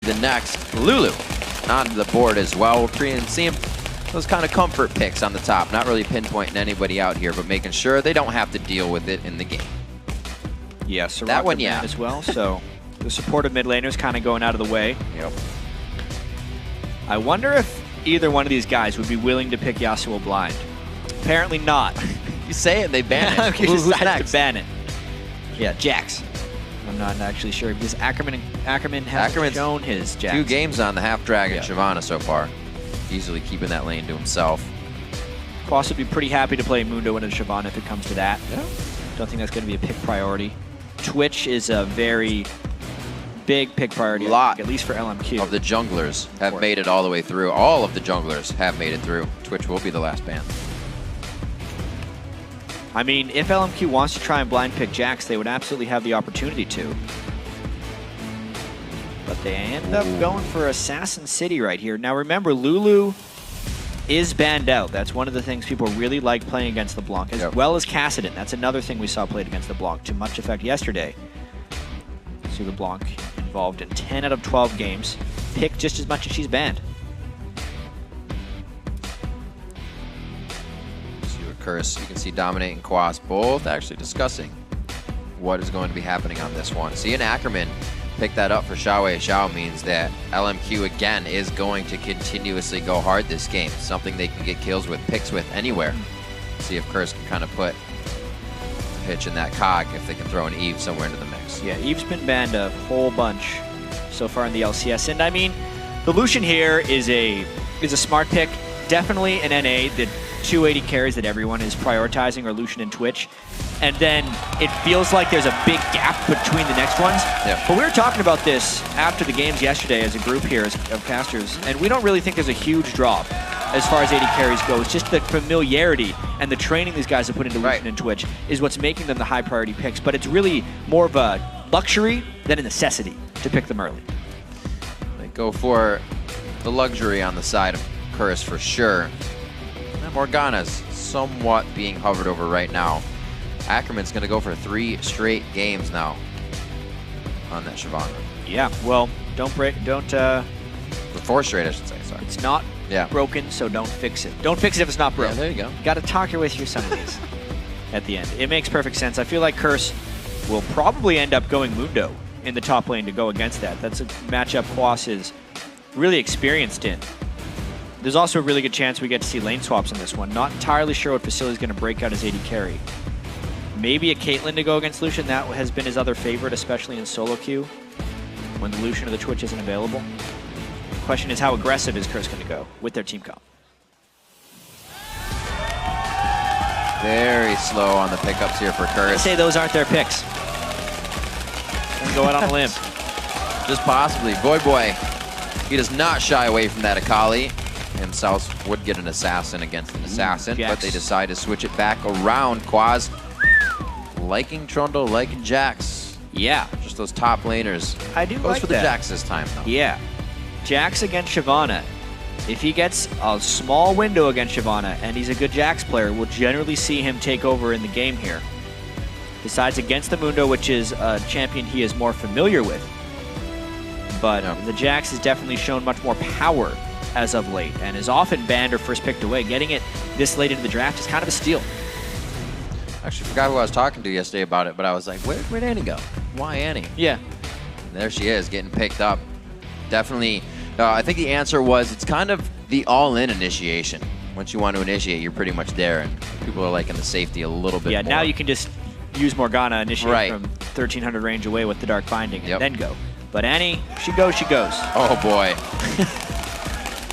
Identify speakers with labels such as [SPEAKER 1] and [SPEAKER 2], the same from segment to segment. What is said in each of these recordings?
[SPEAKER 1] the next Lulu onto the board as well. We're seeing those kind of comfort picks on the top, not really pinpointing anybody out here, but making sure they don't have to deal with it in the game.
[SPEAKER 2] Yeah, so
[SPEAKER 1] that one, yeah,
[SPEAKER 2] as well. So the supportive mid laners kind of going out of the way.
[SPEAKER 1] Yep.
[SPEAKER 2] I wonder if either one of these guys would be willing to pick Yasuo blind. Apparently not.
[SPEAKER 1] You say it, they ban it.
[SPEAKER 2] Who's next? To ban it. Yeah, Jax. I'm not actually sure because Ackerman hasn't shown his Jax.
[SPEAKER 1] 2 games on the Half Dragon Shyvana so far. Easily keeping that lane to himself.
[SPEAKER 2] Quas would be pretty happy to play Mundo into Shyvana if it comes to that.
[SPEAKER 1] Yeah.
[SPEAKER 2] Don't think that's going to be a pick priority. Twitch is a very big pick priority, at least for LMQ.
[SPEAKER 1] Of the junglers have made it all the way through. All of the junglers have made it through. Twitch will be the last ban.
[SPEAKER 2] I mean, if LMQ wants to try and blind pick Jax, they would absolutely have the opportunity to. But they end up going for Assassin City right here. Now remember, Lulu is banned out. That's one of the things people really like playing against LeBlanc, as well as Kassadin. That's another thing we saw played against LeBlanc to much effect yesterday. See LeBlanc involved in 10 out of 12 games. Pick just as much as she's banned.
[SPEAKER 1] Curse, you can see Dominate and Quas both actually discussing what is going to be happening on this one. Seeing Ackerman pick that up for Xiaowei Xiao means that LMQ again is going to continuously go hard this game. Something they can get kills with, picks with anywhere. See if Curse can kind of put a pitch in that cog if they can throw an Eve somewhere into the mix.
[SPEAKER 2] Yeah, Eve's been banned a whole bunch so far in the LCS, and I mean, the Lucian here is a smart pick. Definitely an NA. The 280 carries that everyone is prioritizing are Lucian and Twitch. And then it feels like there's a big gap between the next ones.
[SPEAKER 1] Yeah.
[SPEAKER 2] But we were talking about this after the games yesterday as a group here of casters, and we don't really think there's a huge drop as far as 80 carries go. It's just the familiarity and the training these guys have put into Lucian and Twitch is what's making them the high priority picks. But it's really more of a luxury than a necessity to pick them early.
[SPEAKER 1] They go for the luxury on the side of Curse for sure. And Morgana's somewhat being hovered over right now. Ackerman's going to go for 3 straight games now on that Shyvana.
[SPEAKER 2] Yeah, well, don't break,
[SPEAKER 1] For 4 straight, I should say, sorry.
[SPEAKER 2] It's not broken, so don't fix it. Don't fix it if it's not broken.
[SPEAKER 1] Yeah, there you go.
[SPEAKER 2] Got to talk your way through some of these at the end. It makes perfect sense. I feel like Curse will probably end up going Mundo in the top lane to go against that. That's a matchup Quas is really experienced in. There's also a really good chance we get to see lane swaps on this one. Not entirely sure what Vasili's going to break out as AD carry. Maybe a Caitlyn to go against Lucian. That has been his other favorite, especially in solo queue, when the Lucian or the Twitch isn't available. The question is, how aggressive is Curse going to go with their team comp?
[SPEAKER 1] Very slow on the pickups here for Curse.
[SPEAKER 2] I say those aren't their picks. And go out on a limb.
[SPEAKER 1] Just possibly. Boy, he does not shy away from that Akali. Himself would get an assassin against an assassin, but they decide to switch it back around. Quas liking Trundle, liking Jax.
[SPEAKER 2] Yeah.
[SPEAKER 1] Just those top laners.
[SPEAKER 2] I do
[SPEAKER 1] Goes
[SPEAKER 2] like
[SPEAKER 1] for the Jax this time, though.
[SPEAKER 2] Yeah. Jax against Shyvana. If he gets a small window against Shyvana and he's a good Jax player, we'll generally see him take over in the game here. Besides against the Mundo, which is a champion he is more familiar with. But the Jax has definitely shown much more power as of late and is often banned or first picked away. Getting it this late into the draft is kind of a steal.
[SPEAKER 1] Actually, forgot who I was talking to yesterday about it, but I was like, where'd Annie go? Why Annie?
[SPEAKER 2] Yeah.
[SPEAKER 1] And there she is, getting picked up. Definitely, I think the answer was it's kind of the all-in initiation. Once you want to initiate, you're pretty much there, and people are liking the safety a little bit more.
[SPEAKER 2] Now you can just use Morgana, initiate from 1300 range away with the Dark Binding, and then go. But Annie, she goes, she goes.
[SPEAKER 1] Oh, boy.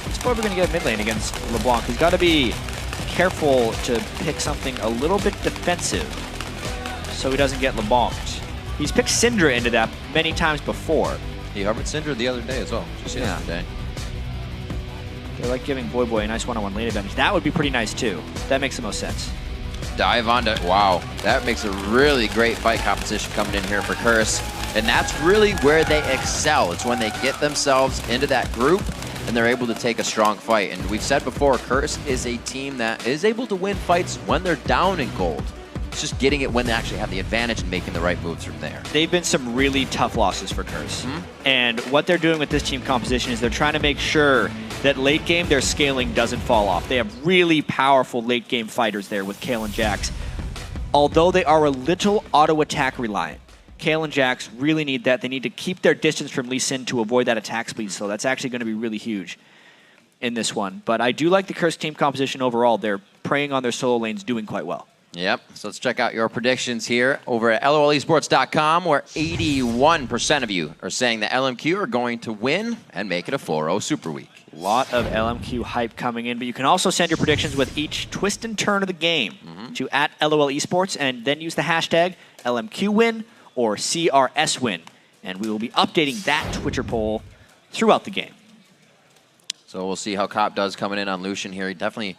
[SPEAKER 2] It's probably going to get mid lane against LeBlanc. He's got to be careful to pick something a little bit defensive so he doesn't get LeBlanced. He's picked Syndra into that many times before.
[SPEAKER 1] He hovered Syndra the other day as well, just yesterday.
[SPEAKER 2] They're like giving Boy a nice one-on-one lane advantage. That would be pretty nice, too. That makes the most sense.
[SPEAKER 1] Dive onto, wow, that makes a really great fight competition coming in here for Curse. And that's really where they excel. It's when they get themselves into that group and they're able to take a strong fight. And we've said before, Curse is a team that is able to win fights when they're down in gold. It's just getting it when they actually have the advantage and making the right moves from there.
[SPEAKER 2] They've been some really tough losses for Curse. And what they're doing with this team composition is they're trying to make sure that late game their scaling doesn't fall off. They have really powerful late game fighters there with Kale and Jax. Although they are a little auto attack reliant, Kale and Jax really need that. They need to keep their distance from Lee Sin to avoid that attack speed, so that's actually going to be really huge in this one. But I do like the Curse team composition overall. They're preying on their solo lanes, doing quite well.
[SPEAKER 1] Yep, so let's check out your predictions here over at LOLesports.com, where 81% of you are saying that LMQ are going to win and make it a 4-0 Super Week.
[SPEAKER 2] A lot of LMQ hype coming in, but you can also send your predictions with each twist and turn of the game to @LOLesports, and then use the hashtag LMQWin or CRSWin, and we will be updating that Twitter poll throughout the game.
[SPEAKER 1] So we'll see how Cop does coming in on Lucian here. He definitely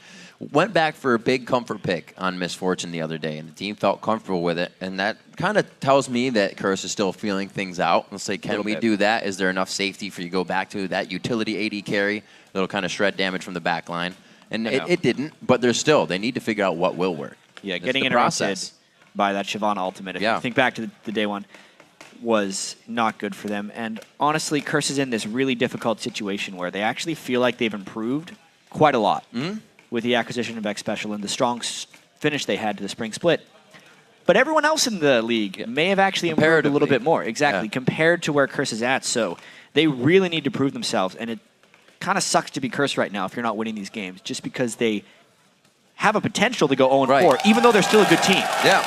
[SPEAKER 1] went back for a big comfort pick on Misfortune the other day, and the team felt comfortable with it. And that kind of tells me that Curse is still feeling things out. Let's say, can we do that? Is there enough safety for you to go back to that utility AD carry that'll kind of shred damage from the back line? And it didn't, but they need to figure out what will work.
[SPEAKER 2] Yeah, getting interrupted by that Shyvana ultimate, if you think back to the day one, was not good for them. And honestly, Curse is in this really difficult situation where they actually feel like they've improved quite a lot with the acquisition of X Special and the strong finish they had to the spring split. But everyone else in the league may have actually improved a little bit more, compared to where Curse is at. So they really need to prove themselves, and it kind of sucks to be Curse right now if you're not winning these games, just because they have a potential to go 0-4, even though they're still a good team.
[SPEAKER 1] Yeah.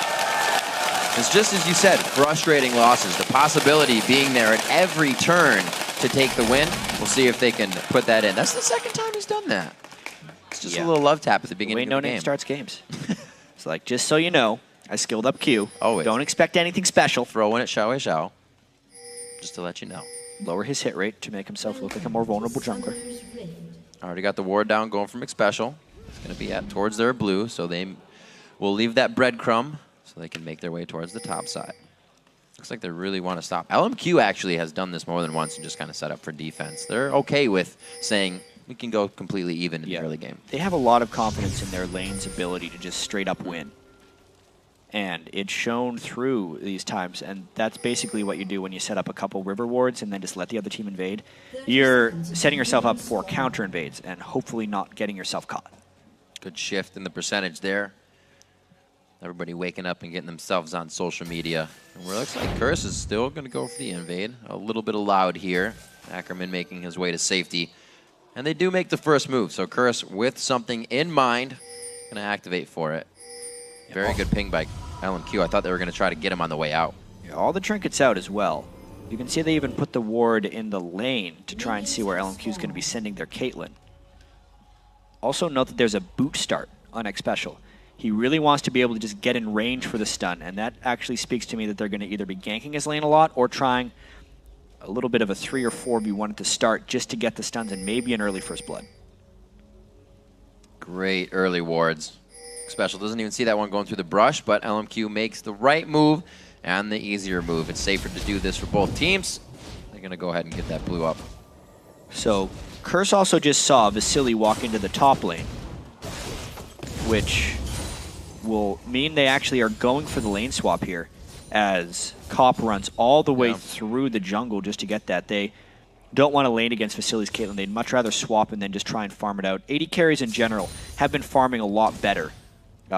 [SPEAKER 1] It's just as you said, frustrating losses. The possibility being there at every turn to take the win. We'll see if they can put that in. That's the second time he's done that. It's just a little love tap at the beginning of the game.
[SPEAKER 2] No name starts games. It's like, just so you know, I skilled up Q.
[SPEAKER 1] Always.
[SPEAKER 2] Don't expect anything special.
[SPEAKER 1] Throw in at Xiao Xiao, just to let you know.
[SPEAKER 2] Lower his hit rate to make himself look like a more vulnerable jungler.
[SPEAKER 1] Already got the ward down going from X Special. It's going to be at towards their blue, so they will leave that breadcrumb so they can make their way towards the top side. Looks like they really want to stop. LMQ actually has done this more than once and just kind of set up for defense. They're okay with saying we can go completely even in the early game.
[SPEAKER 2] They have a lot of confidence in their lane's ability to just straight up win. And it's shown through these times, and that's basically what you do when you set up a couple river wards and then just let the other team invade. You're setting yourself up for counter invades and hopefully not getting yourself caught.
[SPEAKER 1] Good shift in the percentage there. Everybody waking up and getting themselves on social media. And it looks like Curse is still going to go for the invade. A little bit allowed here. Ackerman making his way to safety. And they do make the first move. So Curse, with something in mind, going to activate for it. Very good ping by LMQ. I thought they were going to try to get him on the way out.
[SPEAKER 2] Yeah, all the trinkets out as well. You can see they even put the ward in the lane to try and see where LMQ is going to be sending their Caitlyn. Also note that there's a boot start on X Special. He really wants to be able to just get in range for the stun, and that actually speaks to me that they're going to either be ganking his lane a lot or trying a little bit of a 3 or 4v1 at the start just to get the stuns and maybe an early first blood.
[SPEAKER 1] Great early wards. Special doesn't even see that one going through the brush, but LMQ makes the right move and the easier move. It's safer to do this for both teams. They're going to go ahead and get that blue up.
[SPEAKER 2] So Curse also just saw Vasily walk into the top lane, which will mean they actually are going for the lane swap here as Cop runs all the way through the jungle just to get that. They don't want to lane against Vasily's Caitlyn. They'd much rather swap and then just try and farm it out. AD carries in general have been farming a lot better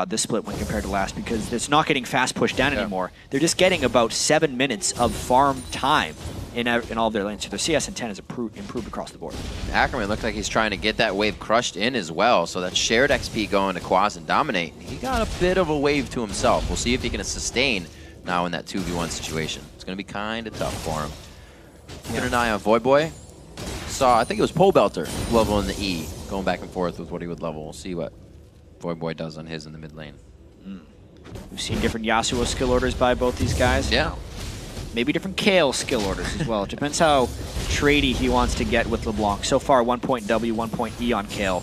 [SPEAKER 2] this split when compared to last because it's not getting fast pushed down anymore. They're just getting about 7 minutes of farm time in all of their lanes. So their CS and 10 has improved across the board.
[SPEAKER 1] Ackerman looked like he's trying to get that wave crushed in as well. So that shared XP going to Quaz and Dominate. He got a bit of a wave to himself. We'll see if he can sustain now in that 2v1 situation. It's going to be kind of tough for him. Keeping an eye on Void Boy. Saw, I think it was Pole Belter leveling the E, going back and forth with what he would level. We'll see what Void Boy does on his in the mid lane.
[SPEAKER 2] We've seen different Yasuo skill orders by both these guys.
[SPEAKER 1] Yeah.
[SPEAKER 2] Maybe different Kale skill orders as well. It depends how tradey he wants to get with LeBlanc. So far, 1 point W, 1 point E on Kale.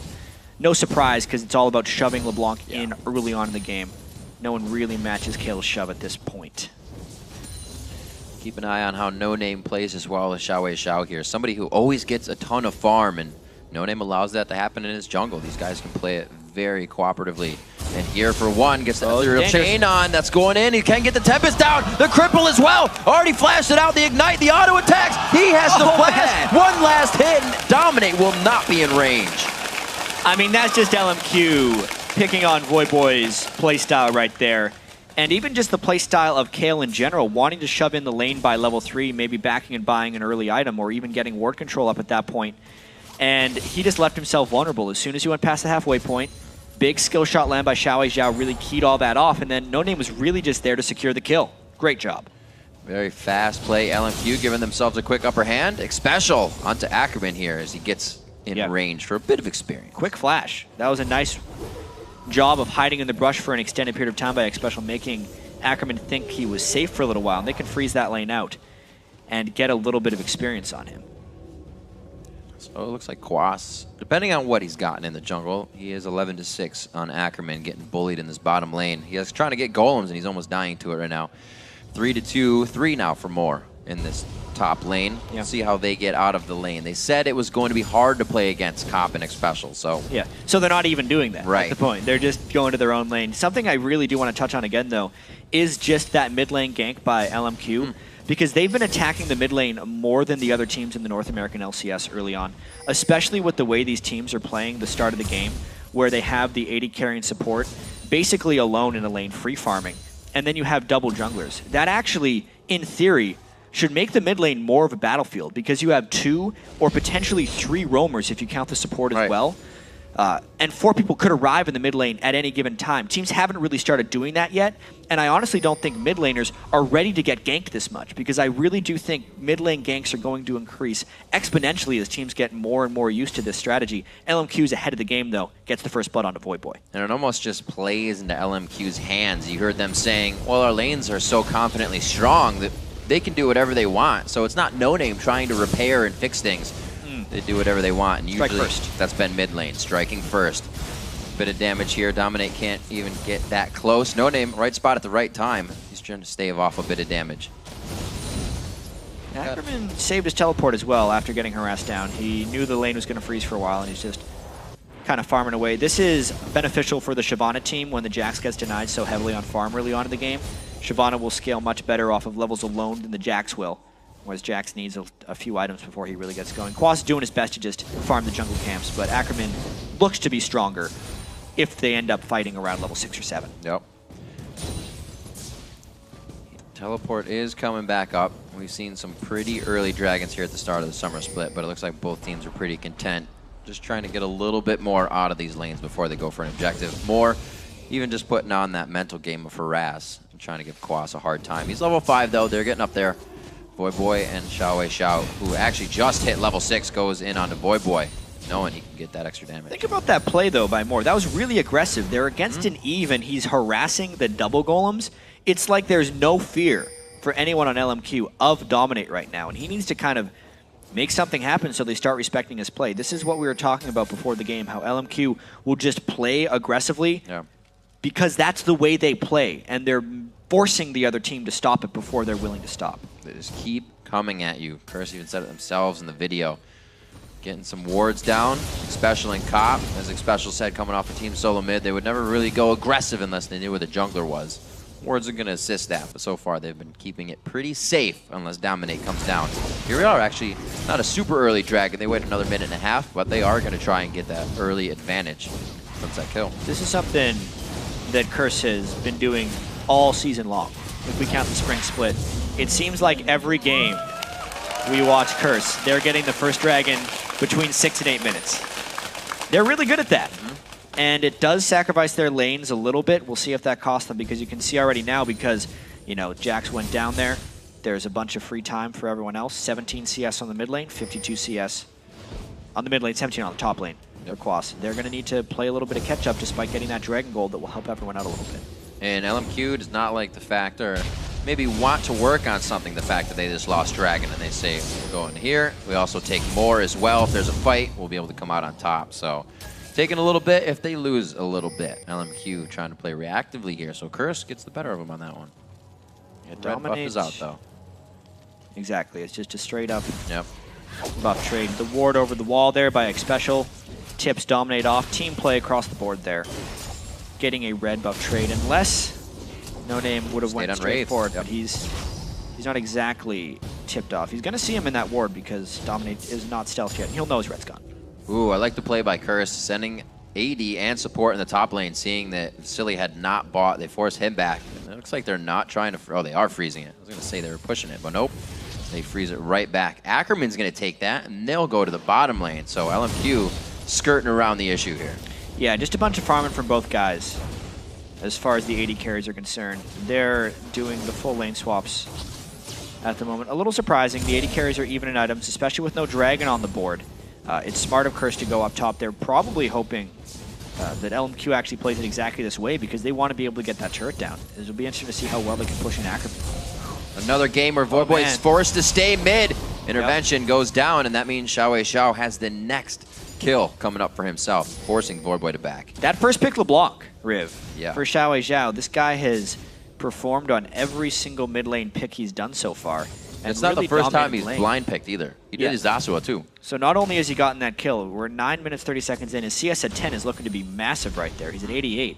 [SPEAKER 2] No surprise, because it's all about shoving LeBlanc in early on in the game. No one really matches Kale's shove at this point.
[SPEAKER 1] Keep an eye on how No Name plays as well as Xiao Xiao here. Somebody who always gets a ton of farm, and No Name allows that to happen in his jungle. These guys can play it very cooperatively And here for one, gets the ethereal
[SPEAKER 2] dangerous.
[SPEAKER 1] chain on. That's going in. He can get the Tempest down. The cripple as well. Already flashed it out. The ignite, the auto attacks. He has to flash. One last hit. And Dominate will not be in range.
[SPEAKER 2] I mean, that's just LMQ picking on Voyboy's playstyle right there. And even just the playstyle of Kale in general, wanting to shove in the lane by level 3, maybe backing and buying an early item, or even getting ward control up at that point. And he just left himself vulnerable. As soon as he went past the halfway point, big skill shot land by Xiao Zhao really keyed all that off, and then No Name was really just there to secure the kill. Great job.
[SPEAKER 1] Very fast play. LMQ giving themselves a quick upper hand. Special onto Ackerman here as he gets in range for a bit of experience.
[SPEAKER 2] Quick flash. That was a nice job of hiding in the brush for an extended period of time by Special, making Ackerman think he was safe for a little while, and they can freeze that lane out and get a little bit of experience on him.
[SPEAKER 1] So it looks like Quas, depending on what he's gotten in the jungle, he is 11-6 on Ackerman, getting bullied in this bottom lane. He is trying to get golems, and he's almost dying to it right now. 3-2, 3 now for more in this top lane. We'll see how they get out of the lane. They said it was going to be hard to play against Cop and Special, so...
[SPEAKER 2] Yeah, so they're not even doing that.
[SPEAKER 1] Right.
[SPEAKER 2] That's the point. They're just going to their own lane. Something I really do want to touch on again, though, is just that mid lane gank by LMQ. Because they've been attacking the mid lane more than the other teams in the North American LCS early on, especially with the way these teams are playing the start of the game, where they have the AD carrying support basically alone in a lane free farming, and then you have double junglers. That actually, in theory, should make the mid lane more of a battlefield, because you have 2 or potentially 3 roamers if you count the support as well. And 4 people could arrive in the mid lane at any given time. Teams haven't really started doing that yet, and I honestly don't think mid laners are ready to get ganked this much, because I really do think mid lane ganks are going to increase exponentially as teams get more and more used to this strategy. LMQ's ahead of the game, though, gets the first blood onto Voyboy.
[SPEAKER 1] And it almost just plays into LMQ's hands. You heard them saying, well, our lanes are so confidently strong that they can do whatever they want. So it's not No Name trying to repair and fix things. They do whatever they want, and usually that's been mid lane, striking first. Bit of damage here. Dominate can't even get that close. No Name, right spot at the right time. He's trying to stave off a bit of damage.
[SPEAKER 2] Ackerman saved his teleport as well after getting harassed down. He knew the lane was going to freeze for a while, and he's just kind of farming away. This is beneficial for the Shyvana team when the Jax gets denied so heavily on farm early on in the game. Shyvana will scale much better off of levels alone than the Jax will, whereas Jax needs a few items before he really gets going. Quas is doing his best to just farm the jungle camps, but Ackerman looks to be stronger if they end up fighting around level 6 or 7.
[SPEAKER 1] Yep. Teleport is coming back up. We've seen some pretty early dragons here at the start of the summer split, but it looks like both teams are pretty content. Just trying to get a little bit more out of these lanes before they go for an objective. More, even just putting on that mental game of harass and trying to give Quas a hard time. He's level 5 though, they're getting up there. Voyboy and Xiao, who actually just hit level 6, goes in onto Voyboy, knowing he can get that extra damage.
[SPEAKER 2] Think about that play, though, by Moore. That was really aggressive. They're against an Eve, and he's harassing the double golems. It's like there's no fear for anyone on LMQ of Dominate right now, and he needs to kind of make something happen so they start respecting his play. This is what we were talking about before the game, how LMQ will just play aggressively because that's the way they play, and they're forcing the other team to stop it before they're willing to stop.
[SPEAKER 1] They just keep coming at you. Curse even said it themselves in the video. Getting some wards down, Special and Cop. As Special said, coming off a team solo mid, they would never really go aggressive unless they knew where the jungler was. Wards are going to assist that, but so far they've been keeping it pretty safe unless Dominate comes down. Here we are, actually, not a super early dragon. They wait another minute and a half, but they are going to try and get that early advantage. Sunset kill.
[SPEAKER 2] This is something that Curse has been doing all season long, if we count the spring split. It seems like every game we watch Curse, they're getting the first dragon between 6 and 8 minutes. They're really good at that. And it does sacrifice their lanes a little bit. We'll see if that costs them, because you can see already now, because, you know, Jax went down there. There's a bunch of free time for everyone else. 17 CS on the mid lane, 52 CS on the mid lane, 17 on the top lane. Quas. They're going to need to play a little bit of catch up despite getting that dragon gold that will help everyone out a little bit.
[SPEAKER 1] And LMQ does not like the fact, or maybe want to work on something, the fact that they just lost Dragon, and they say, we're going here. We also take more as well. If there's a fight, we'll be able to come out on top. So taking a little bit if they lose a little bit. LMQ trying to play reactively here, so Curse gets the better of him on that one. Red buff is out, though.
[SPEAKER 2] Exactly. It's just a straight up buff trade. The ward over the wall there by Special tips Dominate off. Team play across the board there. getting a red buff trade unless No Name would have went straight forward, but he's not exactly tipped off. He's going to see him in that ward because Dominate is not stealth yet, and he'll know his red's gone.
[SPEAKER 1] Ooh, I like the play by Curse, sending AD and support in the top lane, seeing that Silly had not bought. They forced him back. It looks like they're not trying to... Oh, they are freezing it. I was going to say they were pushing it, but nope. They freeze it right back. Ackerman's going to take that, and they'll go to the bottom lane. So LMQ skirting around the issue here.
[SPEAKER 2] Yeah, just a bunch of farming from both guys as far as the AD carries are concerned. They're doing the full lane swaps at the moment. A little surprising. The AD carries are even in items, especially with no dragon on the board. It's smart of Curse to go up top. They're probably hoping that LMQ actually plays it exactly this way because they want to be able to get that turret down. It'll be interesting to see how well they can push in Ackerman.
[SPEAKER 1] Another game where Voidboy is forced to stay mid. Intervention goes down, and that means Xiao has the next kill coming up for himself, forcing Voidboy to back.
[SPEAKER 2] That first pick LeBlanc, Riv, for
[SPEAKER 1] Xiao.
[SPEAKER 2] This guy has performed on every single mid lane pick he's done so far. And
[SPEAKER 1] it's not the first time he's blind picked either. He did his Zasua too.
[SPEAKER 2] So not only has he gotten that kill, we're 9 minutes 30 seconds in. His CS at 10 is looking to be massive right there. He's at 88.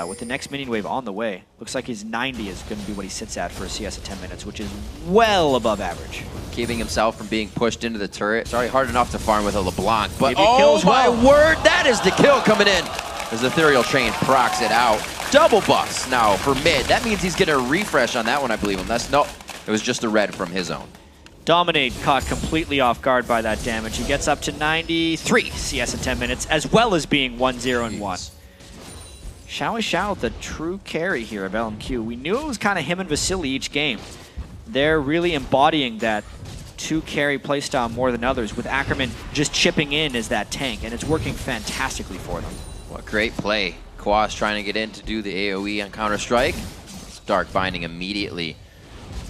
[SPEAKER 2] With the next minion wave on the way. Looks like his 90 is going to be what he sits at for a CS at 10 minutes, which is well above average.
[SPEAKER 1] Keeping himself from being pushed into the turret. It's already hard enough to farm with a LeBlanc, but
[SPEAKER 2] oh
[SPEAKER 1] my word, that is the kill coming in as the Ethereal Train procs it out. Double buffs now for mid. That means he's getting a refresh on that one, I believe. Unless, no, it was just a red from his own.
[SPEAKER 2] Dominate caught completely off guard by that damage. He gets up to 93 CS in 10 minutes, as well as being 1-0 and 1. Xiao, the true carry here of LMQ. We knew it was kind of him and Vasily each game. They're really embodying that two carry playstyle more than others, with Ackerman just chipping in as that tank, and it's working fantastically for them.
[SPEAKER 1] What great play. Quas trying to get in to do the AoE on Counter-Strike. Dark binding immediately.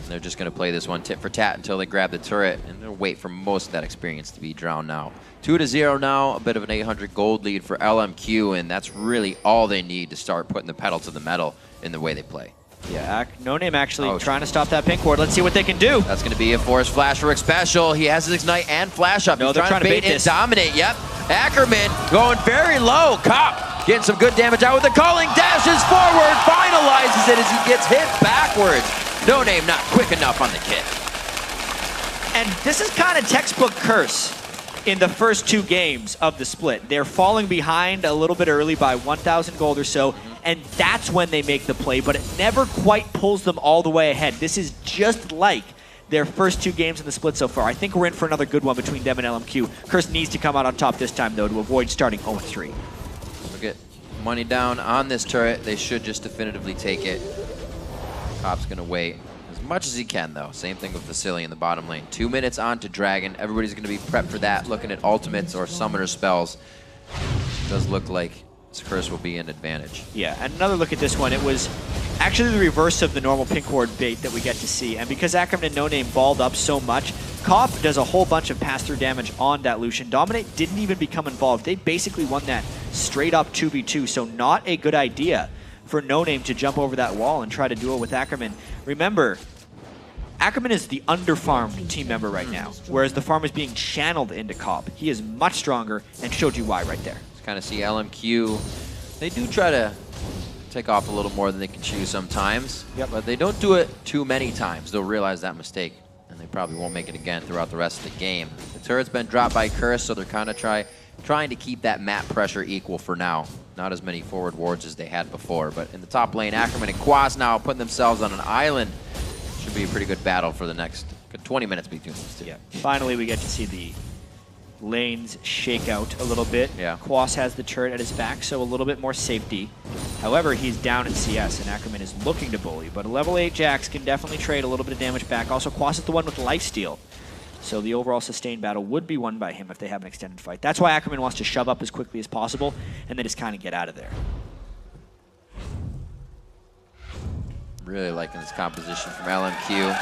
[SPEAKER 1] They're just going to play this one tit for tat until they grab the turret, and they'll wait for most of that experience to be drowned now. 2-0 now, a bit of an 800 gold lead for LMQ, and that's really all they need to start putting the pedal to the metal in the way they play.
[SPEAKER 2] Yeah, No Name actually trying to stop that pink ward. Let's see what they can do.
[SPEAKER 1] That's going to be a Force Flash Rick special. He has his Ignite and Flash up.
[SPEAKER 2] No,
[SPEAKER 1] He's
[SPEAKER 2] they're trying to bait
[SPEAKER 1] and dominate. Yep. Ackerman going very low. Cop getting some good damage out with the calling. Dashes forward, finalizes it as he gets hit backwards. No Name not quick enough on the kit.
[SPEAKER 2] And this is kind of textbook Curse in the first two games of the split. They're falling behind a little bit early by 1,000 gold or so, and that's when they make the play, but it never quite pulls them all the way ahead. This is just like their first two games in the split so far. I think we're in for another good one between them and LMQ. Curse needs to come out on top this time, though, to avoid starting 0-3.
[SPEAKER 1] Look at money down on this turret. They should just definitively take it. Cop's going to wait as much as he can, though. Same thing with Vasily in the bottom lane. 2 minutes on to Dragon. Everybody's going to be prepped for that, looking at ultimates or summoner spells. It does look like this Curse will be an advantage.
[SPEAKER 2] Yeah, and another look at this one. It was actually the reverse of the normal pink ward bait that we get to see. And because Ackerman and No Name balled up so much, Cop does a whole bunch of pass-through damage on that Lucian. Dominate didn't even become involved. They basically won that straight up 2v2, so not a good idea for No Name to jump over that wall and try to duel with Ackerman. Remember, Ackerman is the underfarmed team member right now, whereas the farm is being channeled into Cop. He is much stronger and showed you why right there.
[SPEAKER 1] Kind of see LMQ. They do try to take off a little more than they can chew sometimes, but they don't do it too many times. They'll realize that mistake, and they probably won't make it again throughout the rest of the game. The turret's been dropped by Curse, so they're kind of trying to keep that map pressure equal for now. Not as many forward wards as they had before, but in the top lane, Ackerman and Quas now putting themselves on an island. Should be a pretty good battle for the next 20 minutes between these two.
[SPEAKER 2] Yeah. Finally, we get to see the lanes shake out a little bit.
[SPEAKER 1] Yeah.
[SPEAKER 2] Quas has the turret at his back, so a little bit more safety. However, he's down in CS, and Ackerman is looking to bully, but a level 8 Jax can definitely trade a little bit of damage back. Also, Quas is the one with lifesteal, so the overall sustained battle would be won by him if they have an extended fight. That's why Ackerman wants to shove up as quickly as possible, and then just kind of get out of there.
[SPEAKER 1] Really liking this composition from LMQ.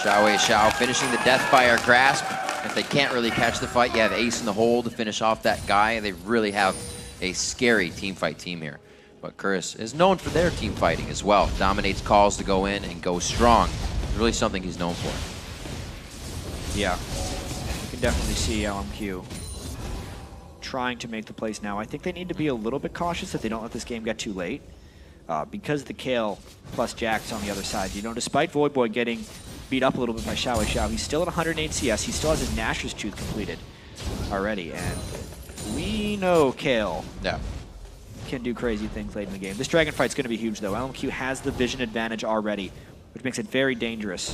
[SPEAKER 1] Xiao finishing the Deathfire Grasp. If they can't really catch the fight, you have Ace in the hole to finish off that guy. They really have a scary teamfight team here. But Curse is known for their team fighting as well. Dominates calls to go in and go strong. It's really something he's known for.
[SPEAKER 2] Yeah, you can definitely see LMQ trying to make the plays now. I think they need to be a little bit cautious that they don't let this game get too late. Because the Kale plus Jax on the other side. You know, despite Voidboy getting beat up a little bit by Xiao, he's still at 108 CS. He still has his Nashor's Tooth completed already. And we know Kale can do crazy things late in the game. This Dragon fight's going to be huge, though. LMQ has the vision advantage already, which makes it very dangerous.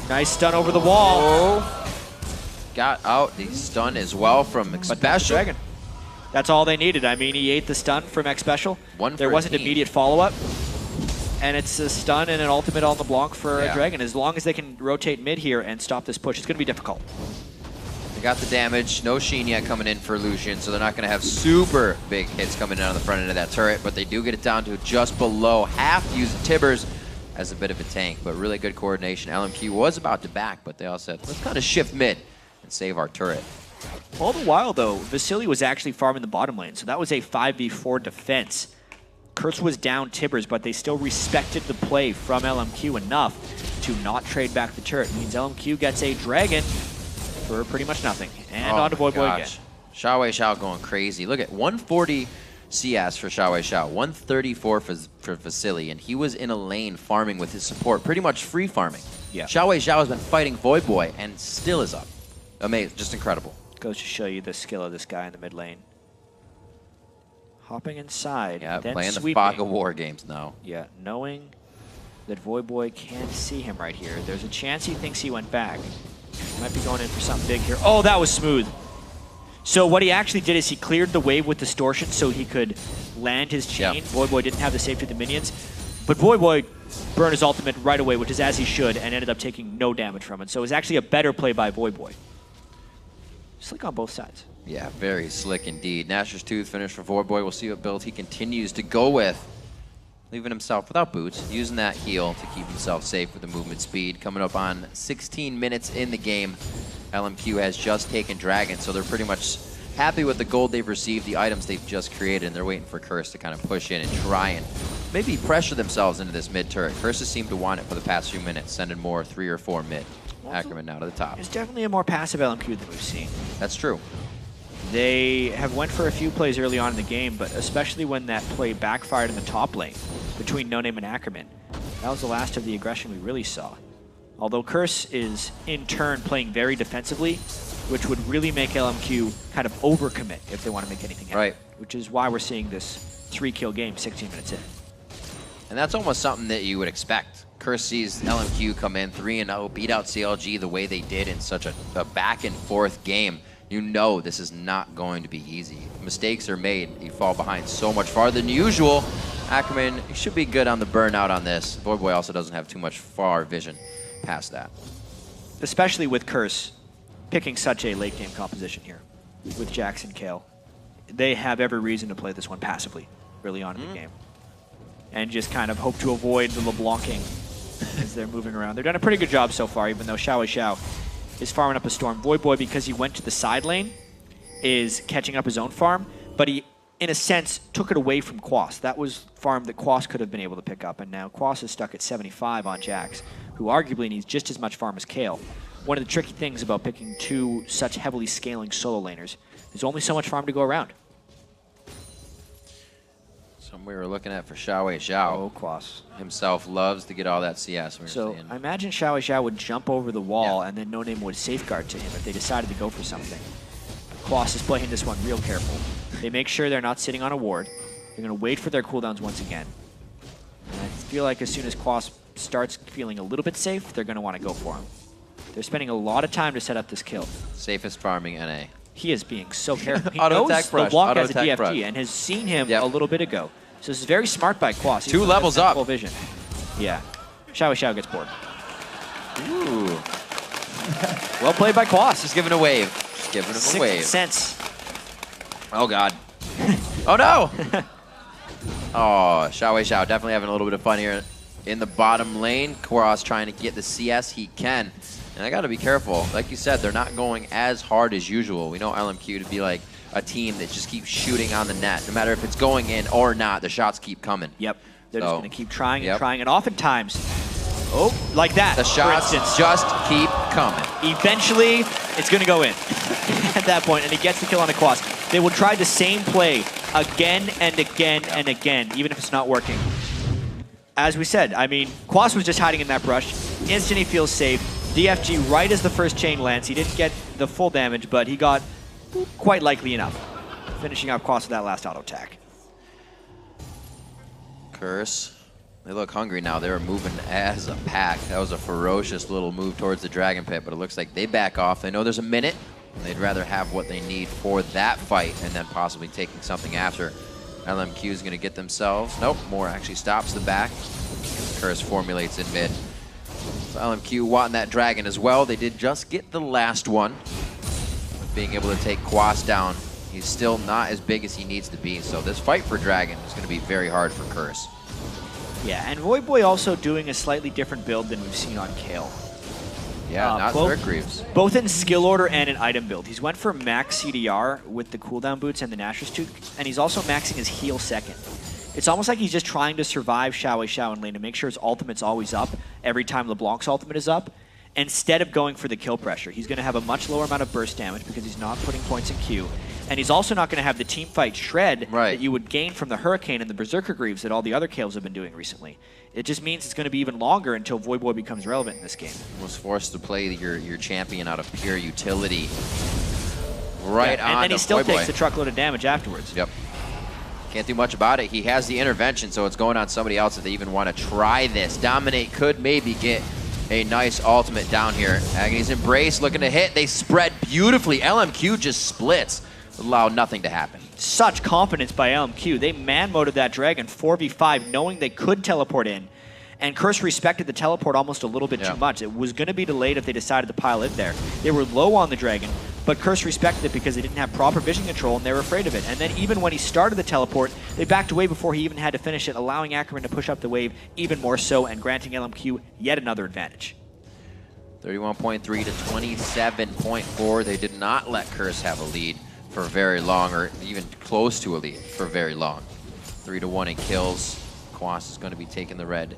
[SPEAKER 2] Nice stun over the wall.
[SPEAKER 1] Oh. Got out the stun as well from Xpecial.
[SPEAKER 2] Dragon. That's all they needed. I mean, he ate the stun from Xpecial. There wasn't immediate follow-up. And it's a stun and an ultimate on the Blanc for Dragon. As long as they can rotate mid here and stop this push, it's going to be difficult.
[SPEAKER 1] They got the damage. No Sheen yet coming in for Lucian, so they're not going to have super big hits coming in on the front end of that turret, but they do get it down to just below half, using Tibbers as a bit of a tank, but really good coordination. LMQ was about to back, but they all said, let's kind of shift mid and save our turret.
[SPEAKER 2] All the while, though, Vasily was actually farming the bottom lane, so that was a 5v4 defense. Kurtz was down Tibbers, but they still respected the play from LMQ enough to not trade back the turret. It means LMQ gets a Dragon for pretty much nothing. And on to Voidboy again.
[SPEAKER 1] Xiao going crazy. Look at 140 CS for Xiao, 134 for Vasily, and he was in a lane farming with his support, pretty much free farming.
[SPEAKER 2] Yeah.
[SPEAKER 1] Xiao has been fighting Voidboy and still is up. Amazing, just incredible.
[SPEAKER 2] Goes to show you the skill of this guy in the mid lane. Hopping inside, then
[SPEAKER 1] playing
[SPEAKER 2] sweeping.
[SPEAKER 1] the fog of war games now.
[SPEAKER 2] Yeah, knowing that Voidboy can't see him right here. There's a chance he thinks he went back. Might be going in for something big here. Oh, that was smooth. So what he actually did is he cleared the wave with distortion so he could land his chain. Voidboy didn't have the safety of the minions. But Voidboy burned his ultimate right away, which is as he should, and ended up taking no damage from it. So it was actually a better play by Voidboy. Slick on both sides.
[SPEAKER 1] Yeah, very slick indeed. Nashor's Tooth finish for Voidboy. We'll see what build he continues to go with. Leaving himself without boots, using that heal to keep himself safe with the movement speed. Coming up on 16 minutes in the game. LMQ has just taken Dragon, so they're pretty much happy with the gold they've received, the items they've just created, and they're waiting for Curse to kind of push in and try and maybe pressure themselves into this mid turret. Curse has seemed to want it for the past few minutes, sending more 3 or 4 mid. Ackerman now to the top.
[SPEAKER 2] It's definitely a more passive LMQ than we've seen.
[SPEAKER 1] That's true.
[SPEAKER 2] They have went for a few plays early on in the game, but especially when that play backfired in the top lane between No Name and Ackerman. That was the last of the aggression we really saw. Although Curse is, in turn, playing very defensively, which would really make LMQ kind of overcommit if they want to make anything happen.
[SPEAKER 1] Right.
[SPEAKER 2] Which is why we're seeing this 3-kill game 16 minutes in.
[SPEAKER 1] And that's almost something that you would expect. Curse sees LMQ come in 3-0, beat out CLG the way they did in such a back-and-forth game. You know this is not going to be easy. Mistakes are made. You fall behind so much farther than usual. Ackerman should be good on the burnout on this. Voidboy also doesn't have too much far vision past that.
[SPEAKER 2] Especially with Curse picking such a late-game composition here with Jackson Kale. They have every reason to play this one passively early on in the game. And just kind of hope to avoid the LeBlancing as they're moving around. They've done a pretty good job so far, even though Xiao is farming up a storm. Voidboy, because he went to the side lane, is catching up his own farm, but he, in a sense, took it away from Quas. That was farm that Quas could have been able to pick up, and now Quas is stuck at 75 on Jax, who arguably needs just as much farm as Kale. One of the tricky things about picking two such heavily scaling solo laners, there's only so much farm to go around.
[SPEAKER 1] We were looking at for Xiao.
[SPEAKER 2] Oh, Quas
[SPEAKER 1] himself loves to get all that CS.
[SPEAKER 2] So I imagine Xiao would jump over the wall and then No Name would safeguard to him if they decided to go for something. Quas is playing this one real careful. They make sure they're not sitting on a ward. They're going to wait for their cooldowns once again. And I feel like as soon as Quas starts feeling a little bit safe, they're going to want to go for him. They're spending a lot of time to set up this kill.
[SPEAKER 1] Safest farming NA.
[SPEAKER 2] He is being so careful. He
[SPEAKER 1] knows
[SPEAKER 2] LeBlanc has a DFT and has seen him a little bit ago. So this is very smart by Quas.
[SPEAKER 1] 2 levels up.
[SPEAKER 2] Full vision. Yeah. Xiao gets bored.
[SPEAKER 1] Ooh.
[SPEAKER 2] Well played by Quas.
[SPEAKER 1] Just giving a wave. Just giving him a wave.
[SPEAKER 2] 6th sense.
[SPEAKER 1] Oh, God. Oh, no. Oh, Xiao definitely having a little bit of fun here in the bottom lane. Quas trying to get the CS he can. And I got to be careful. Like you said, they're not going as hard as usual. We know LMQ to be like a team that just keeps shooting on the net. No matter if it's going in or not, the shots keep coming.
[SPEAKER 2] Yep. They're just going to keep trying and trying. And oftentimes, Oh, like that,
[SPEAKER 1] The shots
[SPEAKER 2] for instance.
[SPEAKER 1] just keep coming.
[SPEAKER 2] Eventually, it's going to go in at that point, and he gets the kill on the Quas. They will try the same play again and again and again, even if it's not working. As we said, I mean, Quas was just hiding in that brush. Instantly feels safe. DFG right as the first chain lands. He didn't get the full damage, but he got quite likely enough, finishing up Quas with that last auto attack.
[SPEAKER 1] Curse. They look hungry now. They were moving as a pack. That was a ferocious little move towards the Dragon Pit, but it looks like they back off. They know there's a minute, and they'd rather have what they need for that fight and then possibly taking something after. LMQ is going to get themselves. Nope, Moore actually stops the back. Curse formulates in mid. So LMQ wanting that Dragon as well. They did just get the last one. Being able to take Quas down. He's still not as big as he needs to be. So this fight for Dragon is going to be very hard for Curse.
[SPEAKER 2] Yeah, and Voidboy also doing a slightly different build than we've seen on Kale.
[SPEAKER 1] Yeah, not Third Greaves.
[SPEAKER 2] Both in skill order and in item build. He's went for max CDR with the cooldown boots and the Nashor's Tooth, and he's also maxing his heal second. It's almost like he's just trying to survive Xiao in lane to make sure his ultimate's always up every time LeBlanc's ultimate is up, instead of going for the kill pressure. He's going to have a much lower amount of burst damage because he's not putting points in Q. And he's also not going to have the team fight shred that you would gain from the Hurricane and the Berserker Greaves that all the other Kales have been doing recently. It just means it's going to be even longer until Voidboy becomes relevant in this game.
[SPEAKER 1] Was forced to play your champion out of pure utility. Right on.
[SPEAKER 2] And then he still takes a truckload of damage afterwards.
[SPEAKER 1] Yep. Can't do much about it. He has the intervention, so it's going on somebody else if they even want to try this. Dominate could maybe get a nice ultimate down here. Agony's Embrace looking to hit. They spread beautifully. LMQ just splits. Allow nothing to happen.
[SPEAKER 2] Such confidence by LMQ. They man-moded that Dragon 4v5 knowing they could teleport in. And Curse respected the teleport almost a little bit too much. It was going to be delayed if they decided to pile in there. They were low on the Dragon, but Curse respected it because they didn't have proper vision control and they were afraid of it. And then even when he started the teleport, they backed away before he even had to finish it, allowing Ackerman to push up the wave even more so and granting LMQ yet another advantage.
[SPEAKER 1] 31.3 to 27.4. They did not let Curse have a lead for very long, or even close to a lead for very long. 3-1 in kills. Quas is going to be taking the red.